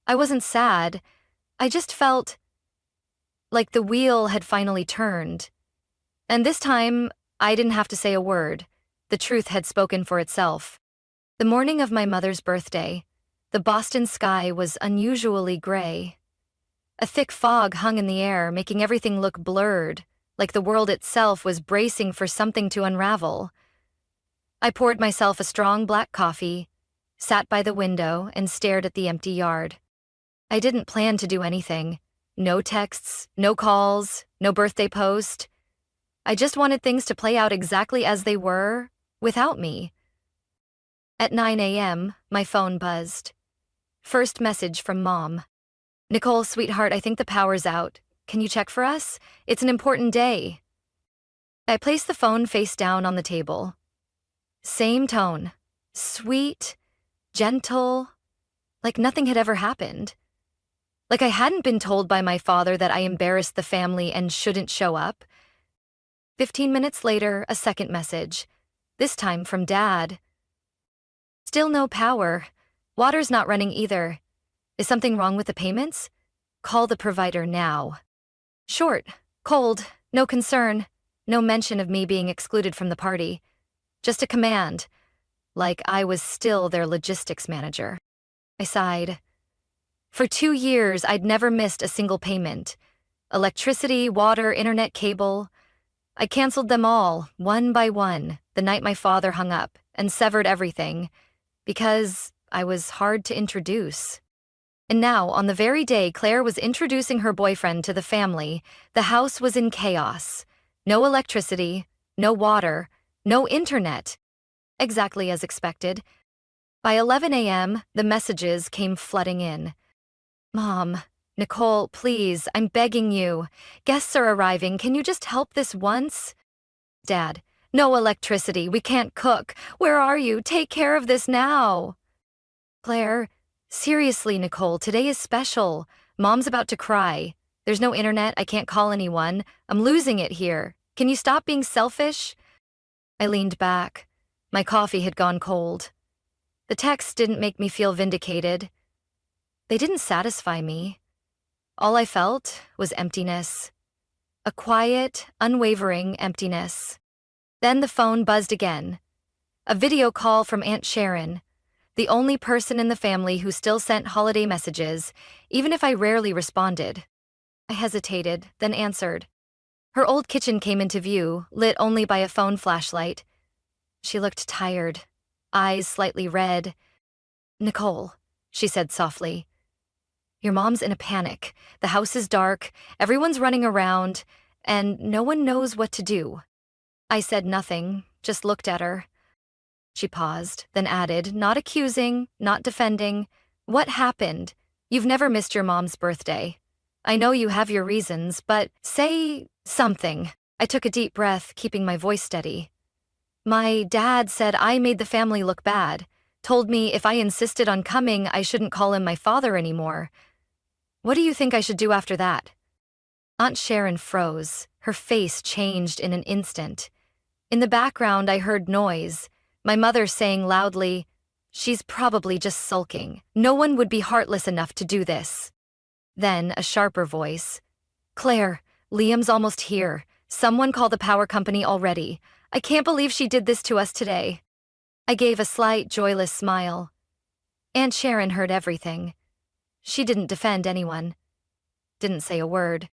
I wasn't sad. I just felt like the wheel had finally turned. And this time, I didn't have to say a word. The truth had spoken for itself. The morning of my mother's birthday, the Boston sky was unusually gray. A thick fog hung in the air, making everything look blurred, like the world itself was bracing for something to unravel. I poured myself a strong black coffee, sat by the window, and stared at the empty yard. I didn't plan to do anything. No texts, no calls, no birthday post. I just wanted things to play out exactly as they were, without me. At 9 a.m., my phone buzzed. First message from Mom. "Nicole, sweetheart, I think the power's out. Can you check for us? It's an important day." I placed the phone face down on the table. Same tone. Sweet, gentle, like nothing had ever happened. Like I hadn't been told by my father that I embarrassed the family and shouldn't show up. 15 minutes later, a second message. This time from Dad. "Still no power. Water's not running either. Is something wrong with the payments? Call the provider now." Short, cold, no concern, no mention of me being excluded from the party. Just a command, like I was still their logistics manager. I sighed. For 2 years, I'd never missed a single payment. Electricity, water, internet cable. I canceled them all, one by one, the night my father hung up, and severed everything, because I was hard to introduce. And now, on the very day Claire was introducing her boyfriend to the family, the house was in chaos. No electricity, no water, no internet. Exactly as expected. By 11 a.m., the messages came flooding in. "Mom, Nicole, please, I'm begging you. Guests are arriving. Can you just help this once?" "Dad, no electricity. We can't cook. Where are you? Take care of this now." "Claire, seriously, Nicole, today is special. Mom's about to cry. There's no internet. I can't call anyone. I'm losing it here. Can you stop being selfish?" I leaned back. My coffee had gone cold. The texts didn't make me feel vindicated. They didn't satisfy me. All I felt was emptiness. A quiet, unwavering emptiness. Then the phone buzzed again. A video call from Aunt Sharon, the only person in the family who still sent holiday messages, even if I rarely responded. I hesitated, then answered. Her old kitchen came into view, lit only by a phone flashlight. She looked tired, eyes slightly red. "Nicole," she said softly. "Your mom's in a panic. The house is dark, everyone's running around, and no one knows what to do." I said nothing, just looked at her. She paused, then added, not accusing, not defending. "What happened? You've never missed your mom's birthday. I know you have your reasons, but say something." I took a deep breath, keeping my voice steady. "My dad said I made the family look bad, told me if I insisted on coming, I shouldn't call him my father anymore. What do you think I should do after that?" Aunt Sharon froze. Her face changed in an instant. In the background, I heard noise. My mother saying loudly, "She's probably just sulking. No one would be heartless enough to do this." Then a sharper voice. "Claire, Liam's almost here. Someone call the power company already. I can't believe she did this to us today." I gave a slight, joyless smile. Aunt Sharon heard everything. She didn't defend anyone. Didn't say a word.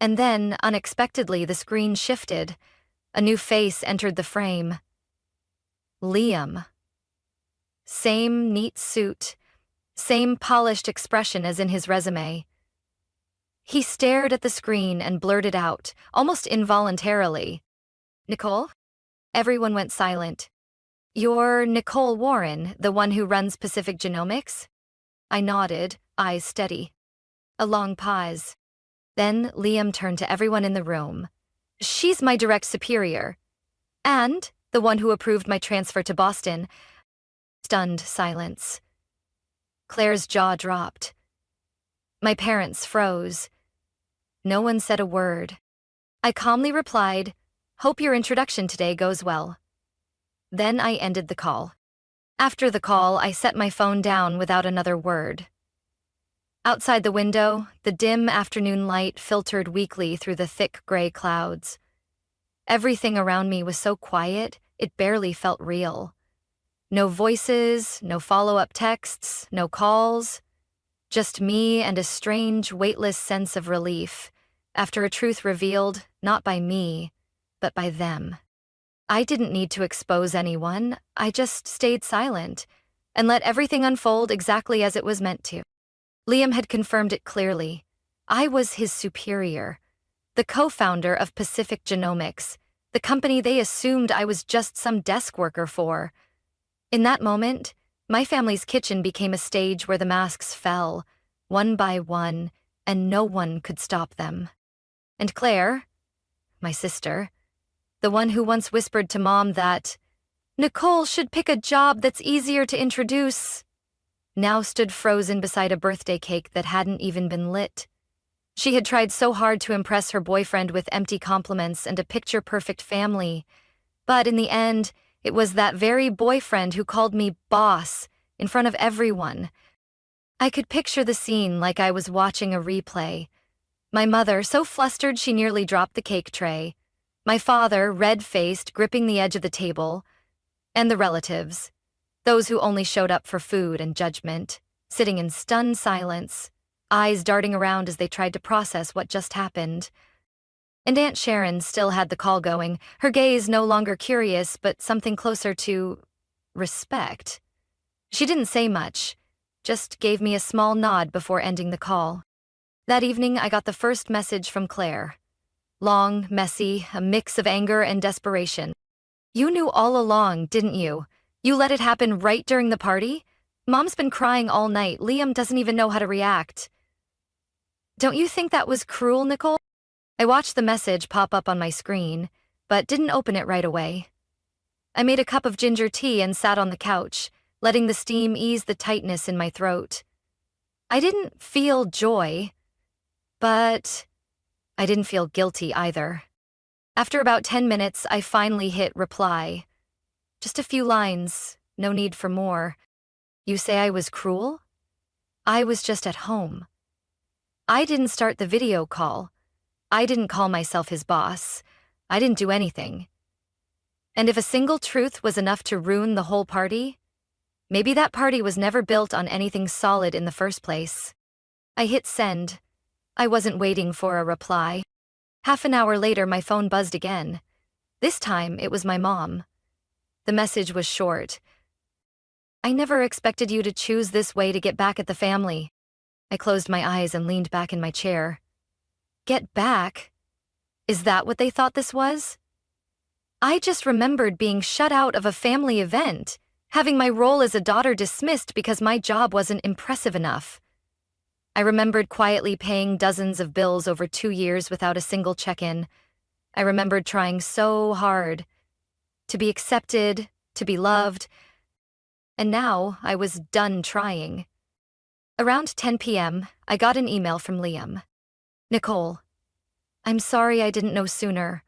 And then, unexpectedly, the screen shifted. A new face entered the frame. Liam. Same neat suit, same polished expression as in his resume. He stared at the screen and blurted out, almost involuntarily, "Nicole?" Everyone went silent. "You're Nicole Warren, the one who runs Pacific Genomics?" I nodded, eyes steady. A long pause. Then Liam turned to everyone in the room. "She's my direct superior. And the one who approved my transfer to Boston." Stunned silence. Claire's jaw dropped. My parents froze. No one said a word. I calmly replied, "Hope your introduction today goes well." Then I ended the call. After the call, I set my phone down without another word. Outside the window, the dim afternoon light filtered weakly through the thick gray clouds. Everything around me was so quiet, it barely felt real. No voices, no follow-up texts, no calls. Just me and a strange, weightless sense of relief, after a truth revealed, not by me, but by them. I didn't need to expose anyone, I just stayed silent, and let everything unfold exactly as it was meant to. Liam had confirmed it clearly. I was his superior, the co-founder of Pacific Genomics, the company they assumed I was just some desk worker for. In that moment, my family's kitchen became a stage where the masks fell, one by one, and no one could stop them. And Claire, my sister, the one who once whispered to Mom that Nicole should pick a job that's easier to introduce, now stood frozen beside a birthday cake that hadn't even been lit. She had tried so hard to impress her boyfriend with empty compliments and a picture-perfect family, but in the end, it was that very boyfriend who called me boss in front of everyone. I could picture the scene like I was watching a replay. My mother, so flustered she nearly dropped the cake tray. My father, red-faced, gripping the edge of the table. And the relatives, those who only showed up for food and judgment, sitting in stunned silence, eyes darting around as they tried to process what just happened. And Aunt Sharon still had the call going, her gaze no longer curious, but something closer to respect. She didn't say much, just gave me a small nod before ending the call. That evening, I got the first message from Claire. Long, messy, a mix of anger and desperation. "You knew all along, didn't you? You let it happen right during the party? Mom's been crying all night. Liam doesn't even know how to react. Don't you think that was cruel, Nicole?" I watched the message pop up on my screen, but didn't open it right away. I made a cup of ginger tea and sat on the couch, letting the steam ease the tightness in my throat. I didn't feel joy, but I didn't feel guilty either. After about 10 minutes, I finally hit reply. Just a few lines, no need for more. You say I was cruel? I was just at home. I didn't start the video call. I didn't call myself his boss. I didn't do anything. And if a single truth was enough to ruin the whole party, maybe that party was never built on anything solid in the first place. I hit send. I wasn't waiting for a reply. Half an hour later, my phone buzzed again. This time, it was my mom. The message was short. I never expected you to choose this way to get back at the family. I closed my eyes and leaned back in my chair. Get back? Is that what they thought this was? I just remembered being shut out of a family event, having my role as a daughter dismissed because my job wasn't impressive enough. I remembered quietly paying dozens of bills over 2 years without a single check-in. I remembered trying so hard to be accepted, to be loved, and now I was done trying. Around 10 p.m., I got an email from Liam. Nicole, I'm sorry I didn't know sooner.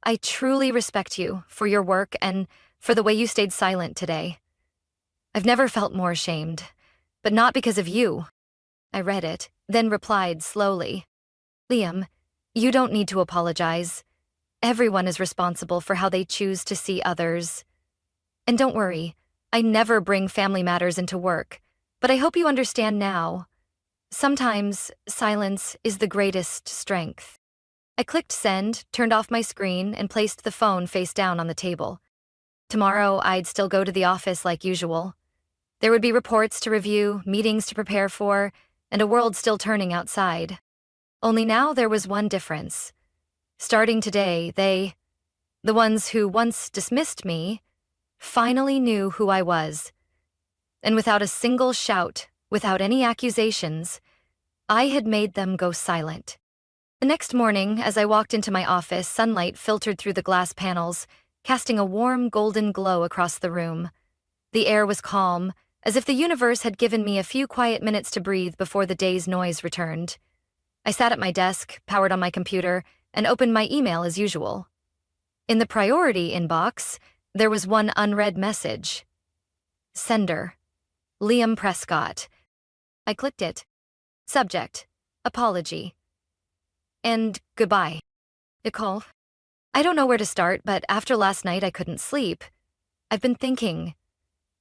I truly respect you for your work and for the way you stayed silent today. I've never felt more ashamed, but not because of you. I read it, then replied slowly. Liam, you don't need to apologize. Everyone is responsible for how they choose to see others. And don't worry, I never bring family matters into work, but I hope you understand now. Sometimes silence is the greatest strength. I clicked send, turned off my screen, and placed the phone face down on the table. Tomorrow, I'd still go to the office like usual. There would be reports to review, meetings to prepare for, and a world still turning outside. Only now there was one difference. Starting today, the ones who once dismissed me, finally knew who I was. And without a single shout, without any accusations, I had made them go silent. The next morning, as I walked into my office, sunlight filtered through the glass panels, casting a warm golden glow across the room. The air was calm, as if the universe had given me a few quiet minutes to breathe before the day's noise returned. I sat at my desk, powered on my computer, and opened my email as usual. In the priority inbox, there was one unread message. Sender, Liam Prescott. I clicked it. Subject, apology. And goodbye. Nicole, I don't know where to start, but after last night I couldn't sleep. I've been thinking.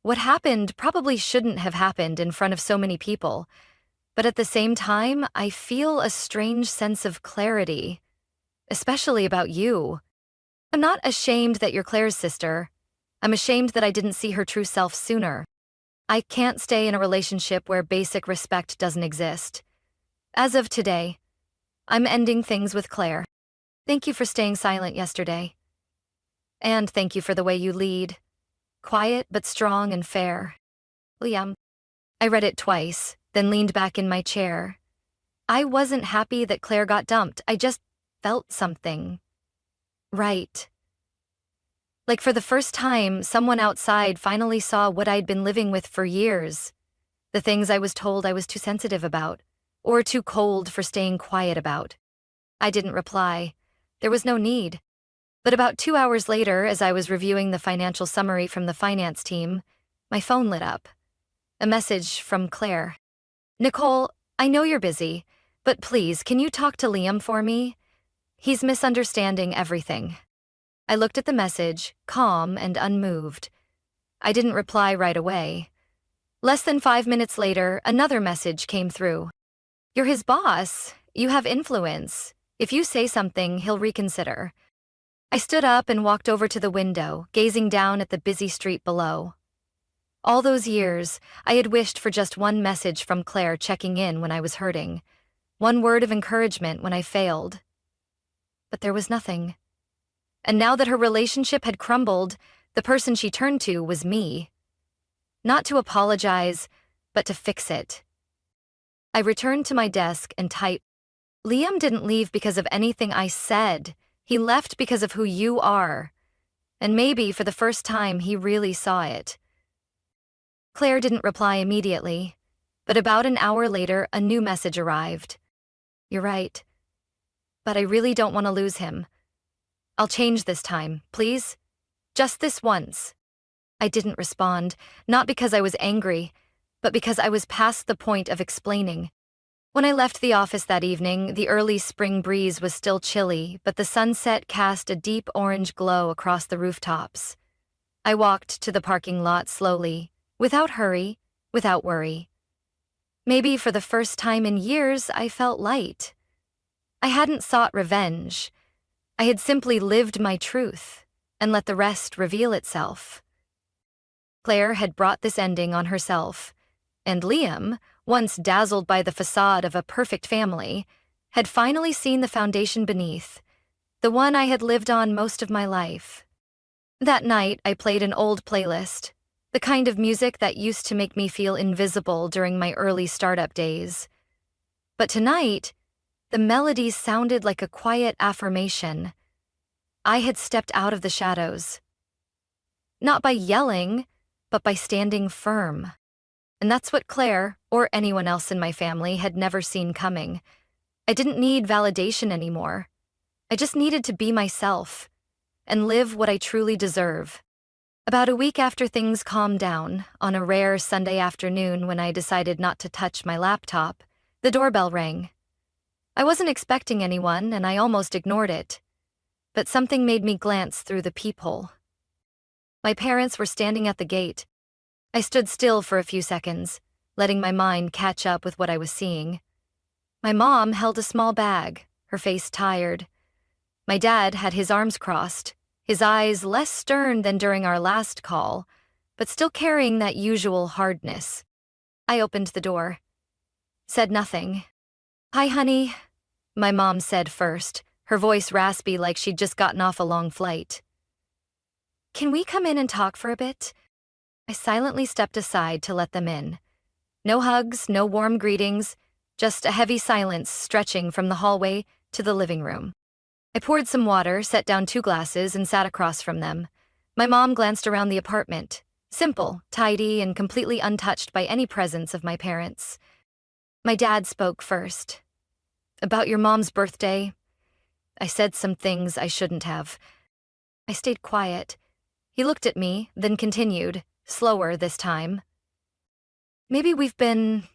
What happened probably shouldn't have happened in front of so many people, but at the same time, I feel a strange sense of clarity, especially about you. I'm not ashamed that you're Claire's sister. I'm ashamed that I didn't see her true self sooner. I can't stay in a relationship where basic respect doesn't exist. As of today, I'm ending things with Claire. Thank you for staying silent yesterday. And thank you for the way you lead. Quiet but strong and fair. Liam. I read it twice, then leaned back in my chair. I wasn't happy that Claire got dumped. I just felt something. Right. Like for the first time, someone outside finally saw what I'd been living with for years. The things I was told I was too sensitive about, or too cold for staying quiet about. I didn't reply. There was no need. But about 2 hours later, as I was reviewing the financial summary from the finance team, my phone lit up. A message from Claire. Nicole, I know you're busy, but please, can you talk to Liam for me? He's misunderstanding everything. I looked at the message, calm and unmoved. I didn't reply right away. Less than 5 minutes later, another message came through. You're his boss. You have influence. If you say something, he'll reconsider. I stood up and walked over to the window, gazing down at the busy street below. All those years, I had wished for just one message from Claire checking in when I was hurting, one word of encouragement when I failed. But there was nothing. And now that her relationship had crumbled, the person she turned to was me. Not to apologize, but to fix it. I returned to my desk and typed, Liam didn't leave because of anything I said. He left because of who you are. And maybe for the first time, he really saw it. Claire didn't reply immediately, but about an hour later, a new message arrived. You're right. But I really don't want to lose him. I'll change this time, please. Just this once. I didn't respond, not because I was angry, but because I was past the point of explaining. When I left the office that evening, the early spring breeze was still chilly, but the sunset cast a deep orange glow across the rooftops. I walked to the parking lot slowly, without hurry, without worry. Maybe for the first time in years, I felt light. I hadn't sought revenge. I had simply lived my truth and let the rest reveal itself. Claire had brought this ending on herself, and Liam, once dazzled by the facade of a perfect family, had finally seen the foundation beneath, the one I had lived on most of my life. That night, I played an old playlist, the kind of music that used to make me feel invisible during my early startup days. But tonight, the melodies sounded like a quiet affirmation. I had stepped out of the shadows. Not by yelling, but by standing firm. And that's what Claire, or anyone else in my family, had never seen coming. I didn't need validation anymore. I just needed to be myself and live what I truly deserve. About a week after things calmed down, on a rare Sunday afternoon when I decided not to touch my laptop, the doorbell rang. I wasn't expecting anyone, and I almost ignored it. But something made me glance through the peephole. My parents were standing at the gate. I stood still for a few seconds, letting my mind catch up with what I was seeing. My mom held a small bag, her face tired. My dad had his arms crossed, his eyes less stern than during our last call, but still carrying that usual hardness. I opened the door. Said nothing. "Hi, honey," my mom said first, her voice raspy like she'd just gotten off a long flight. "Can we come in and talk for a bit?" I silently stepped aside to let them in. No hugs, no warm greetings, just a heavy silence stretching from the hallway to the living room. I poured some water, set down 2 glasses, and sat across from them. My mom glanced around the apartment, simple, tidy, and completely untouched by any presence of my parents. My dad spoke first. "About your mom's birthday, I said some things I shouldn't have." I stayed quiet. He looked at me, then continued, slower this time. "Maybe we've been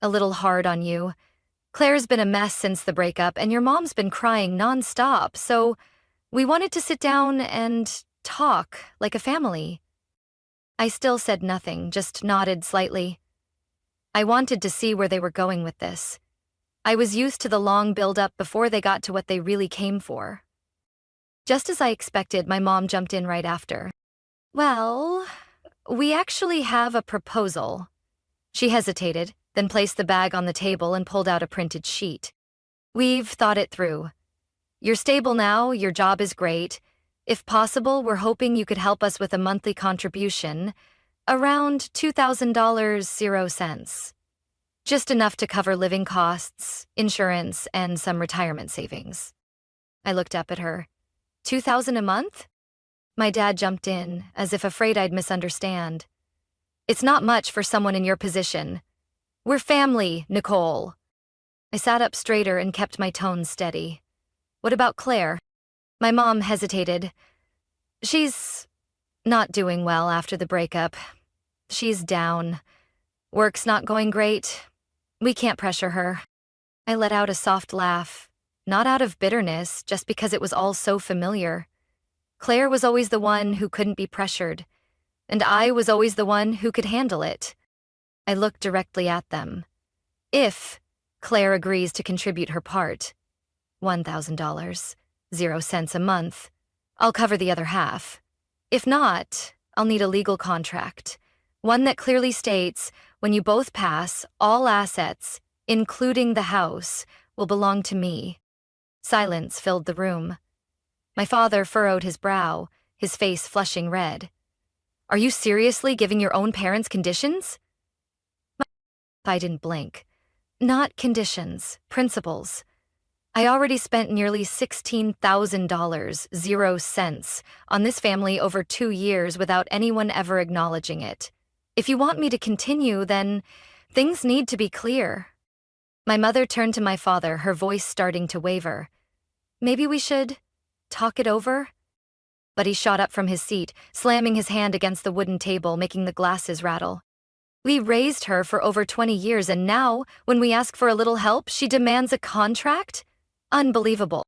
a little hard on you. Claire's been a mess since the breakup, and your mom's been crying nonstop, so we wanted to sit down and talk like a family." I still said nothing, just nodded slightly. I wanted to see where they were going with this. I was used to the long build-up before they got to what they really came for. Just as I expected, my mom jumped in right after. "Well, we actually have a proposal." She hesitated, then placed the bag on the table and pulled out a printed sheet. "We've thought it through. You're stable now, your job is great. If possible, we're hoping you could help us with a monthly contribution, around $2,000.00. Just enough to cover living costs, insurance, and some retirement savings." I looked up at her. $2,000 a month? My dad jumped in, as if afraid I'd misunderstand. "It's not much for someone in your position. We're family, Nicole." I sat up straighter and kept my tone steady. "What about Claire?" My mom hesitated. "She's not doing well after the breakup. She's down. Work's not going great. We can't pressure her." I let out a soft laugh, not out of bitterness, just because it was all so familiar. Claire was always the one who couldn't be pressured, and I was always the one who could handle it. I looked directly at them. "If Claire agrees to contribute her part, $1,000.00 a month, I'll cover the other half. If not, I'll need a legal contract, one that clearly states when you both pass, all assets, including the house, will belong to me." Silence filled the room. My father furrowed his brow, his face flushing red. "Are you seriously giving your own parents conditions?" I didn't blink. "Not conditions, principles. I already spent nearly $16,000.00 on this family over 2 years without anyone ever acknowledging it. If you want me to continue, then things need to be clear." My mother turned to my father, her voice starting to waver. "Maybe we should talk it over?" But he shot up from his seat, slamming his hand against the wooden table, making the glasses rattle. We raised her for over 20 years, and now, when we ask for a little help, she demands a contract? Unbelievable.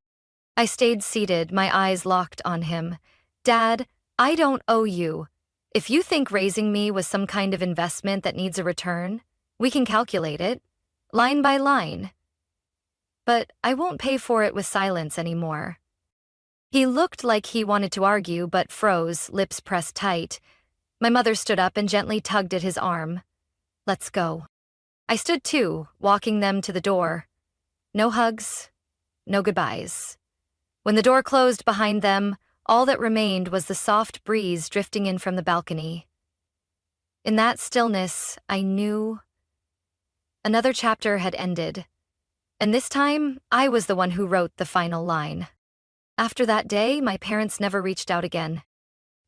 I stayed seated, my eyes locked on him. Dad, I don't owe you. If you think raising me was some kind of investment that needs a return, we can calculate it, line by line. But I won't pay for it with silence anymore. He looked like he wanted to argue, but froze, lips pressed tight. My mother stood up and gently tugged at his arm. Let's go. I stood too, walking them to the door. No hugs, no goodbyes. When the door closed behind them, all that remained was the soft breeze drifting in from the balcony. In that stillness, I knew another chapter had ended. And this time, I was the one who wrote the final line. After that day, my parents never reached out again.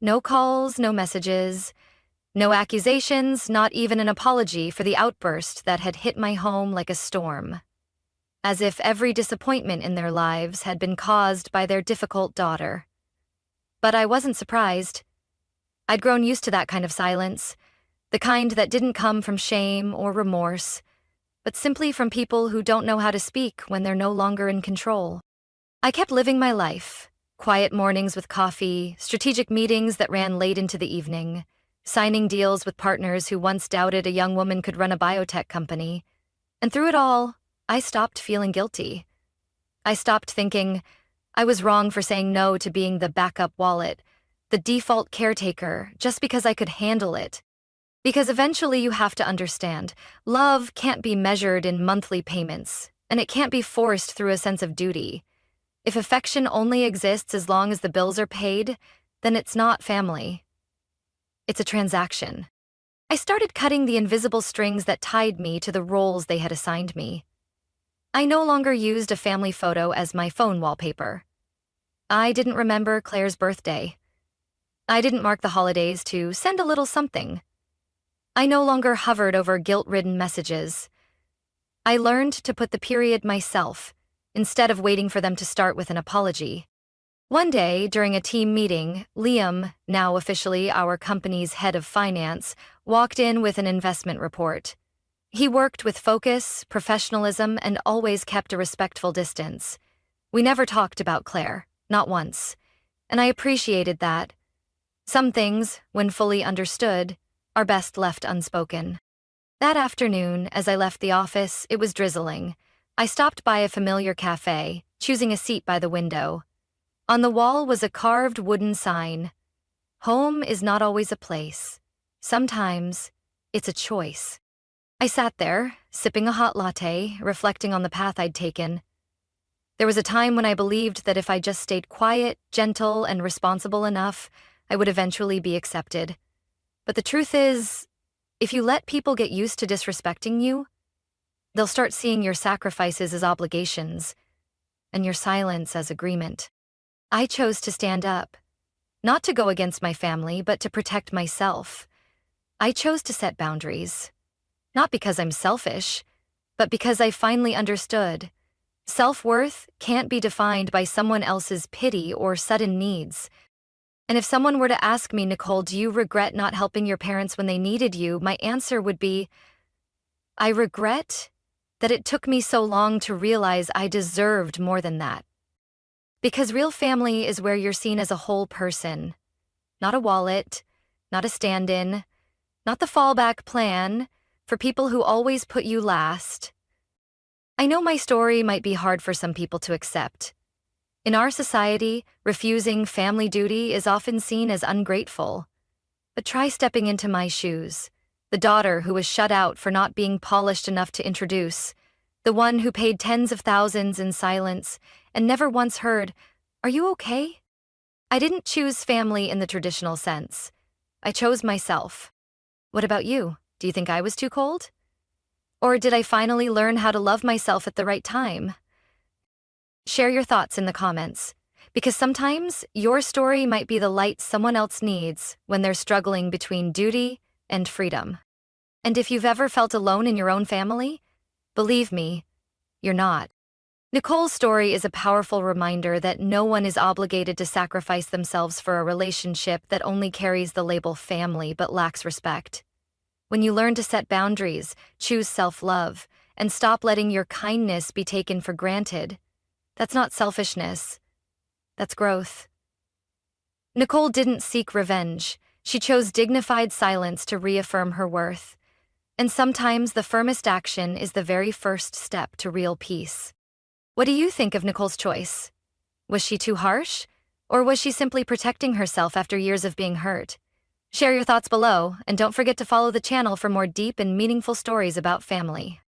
No calls, no messages, no accusations, not even an apology for the outburst that had hit my home like a storm. As if every disappointment in their lives had been caused by their difficult daughter. But I wasn't surprised. I'd grown used to that kind of silence, the kind that didn't come from shame or remorse, but simply from people who don't know how to speak when they're no longer in control. I kept living my life, quiet mornings with coffee, strategic meetings that ran late into the evening, signing deals with partners who once doubted a young woman could run a biotech company. And through it all, I stopped feeling guilty. I stopped thinking I was wrong for saying no to being the backup wallet, the default caretaker, just because I could handle it. Because eventually you have to understand, love can't be measured in monthly payments, and it can't be forced through a sense of duty. If affection only exists as long as the bills are paid, then it's not family. It's a transaction. I started cutting the invisible strings that tied me to the roles they had assigned me. I no longer used a family photo as my phone wallpaper. I didn't remember Claire's birthday. I didn't mark the holidays to send a little something. I no longer hovered over guilt-ridden messages. I learned to put the period myself, instead of waiting for them to start with an apology. One day, during a team meeting, Liam, now officially our company's head of finance, walked in with an investment report. He worked with focus, professionalism, and always kept a respectful distance. We never talked about Claire, not once, and I appreciated that. Some things, when fully understood, are best left unspoken. That afternoon, as I left the office, it was drizzling. I stopped by a familiar cafe, choosing a seat by the window. On the wall was a carved wooden sign. Home is not always a place. Sometimes, it's a choice. I sat there, sipping a hot latte, reflecting on the path I'd taken. There was a time when I believed that if I just stayed quiet, gentle, and responsible enough, I would eventually be accepted. But the truth is, if you let people get used to disrespecting you, they'll start seeing your sacrifices as obligations, and your silence as agreement. I chose to stand up, not to go against my family, but to protect myself. I chose to set boundaries, not because I'm selfish, but because I finally understood. Self-worth can't be defined by someone else's pity or sudden needs. And if someone were to ask me, Nicole, do you regret not helping your parents when they needed you? My answer would be, I regret that it took me so long to realize I deserved more than that. Because real family is where you're seen as a whole person, not a wallet, not a stand-in, not the fallback plan for people who always put you last. I know my story might be hard for some people to accept. In our society, refusing family duty is often seen as ungrateful. But try stepping into my shoes. The daughter who was shut out for not being polished enough to introduce. The one who paid tens of thousands in silence and never once heard, "Are you okay?" I didn't choose family in the traditional sense. I chose myself. What about you? Do you think I was too cold? Or did I finally learn how to love myself at the right time? Share your thoughts in the comments, because sometimes your story might be the light someone else needs when they're struggling between duty and freedom. And if you've ever felt alone in your own family, believe me, you're not. Nicole's story is a powerful reminder that no one is obligated to sacrifice themselves for a relationship that only carries the label family but lacks respect. When you learn to set boundaries, choose self-love, and stop letting your kindness be taken for granted, that's not selfishness. That's growth. Nicole didn't seek revenge. She chose dignified silence to reaffirm her worth. And sometimes the firmest action is the very first step to real peace. What do you think of Nicole's choice? Was she too harsh? Or was she simply protecting herself after years of being hurt? Share your thoughts below, and don't forget to follow the channel for more deep and meaningful stories about family.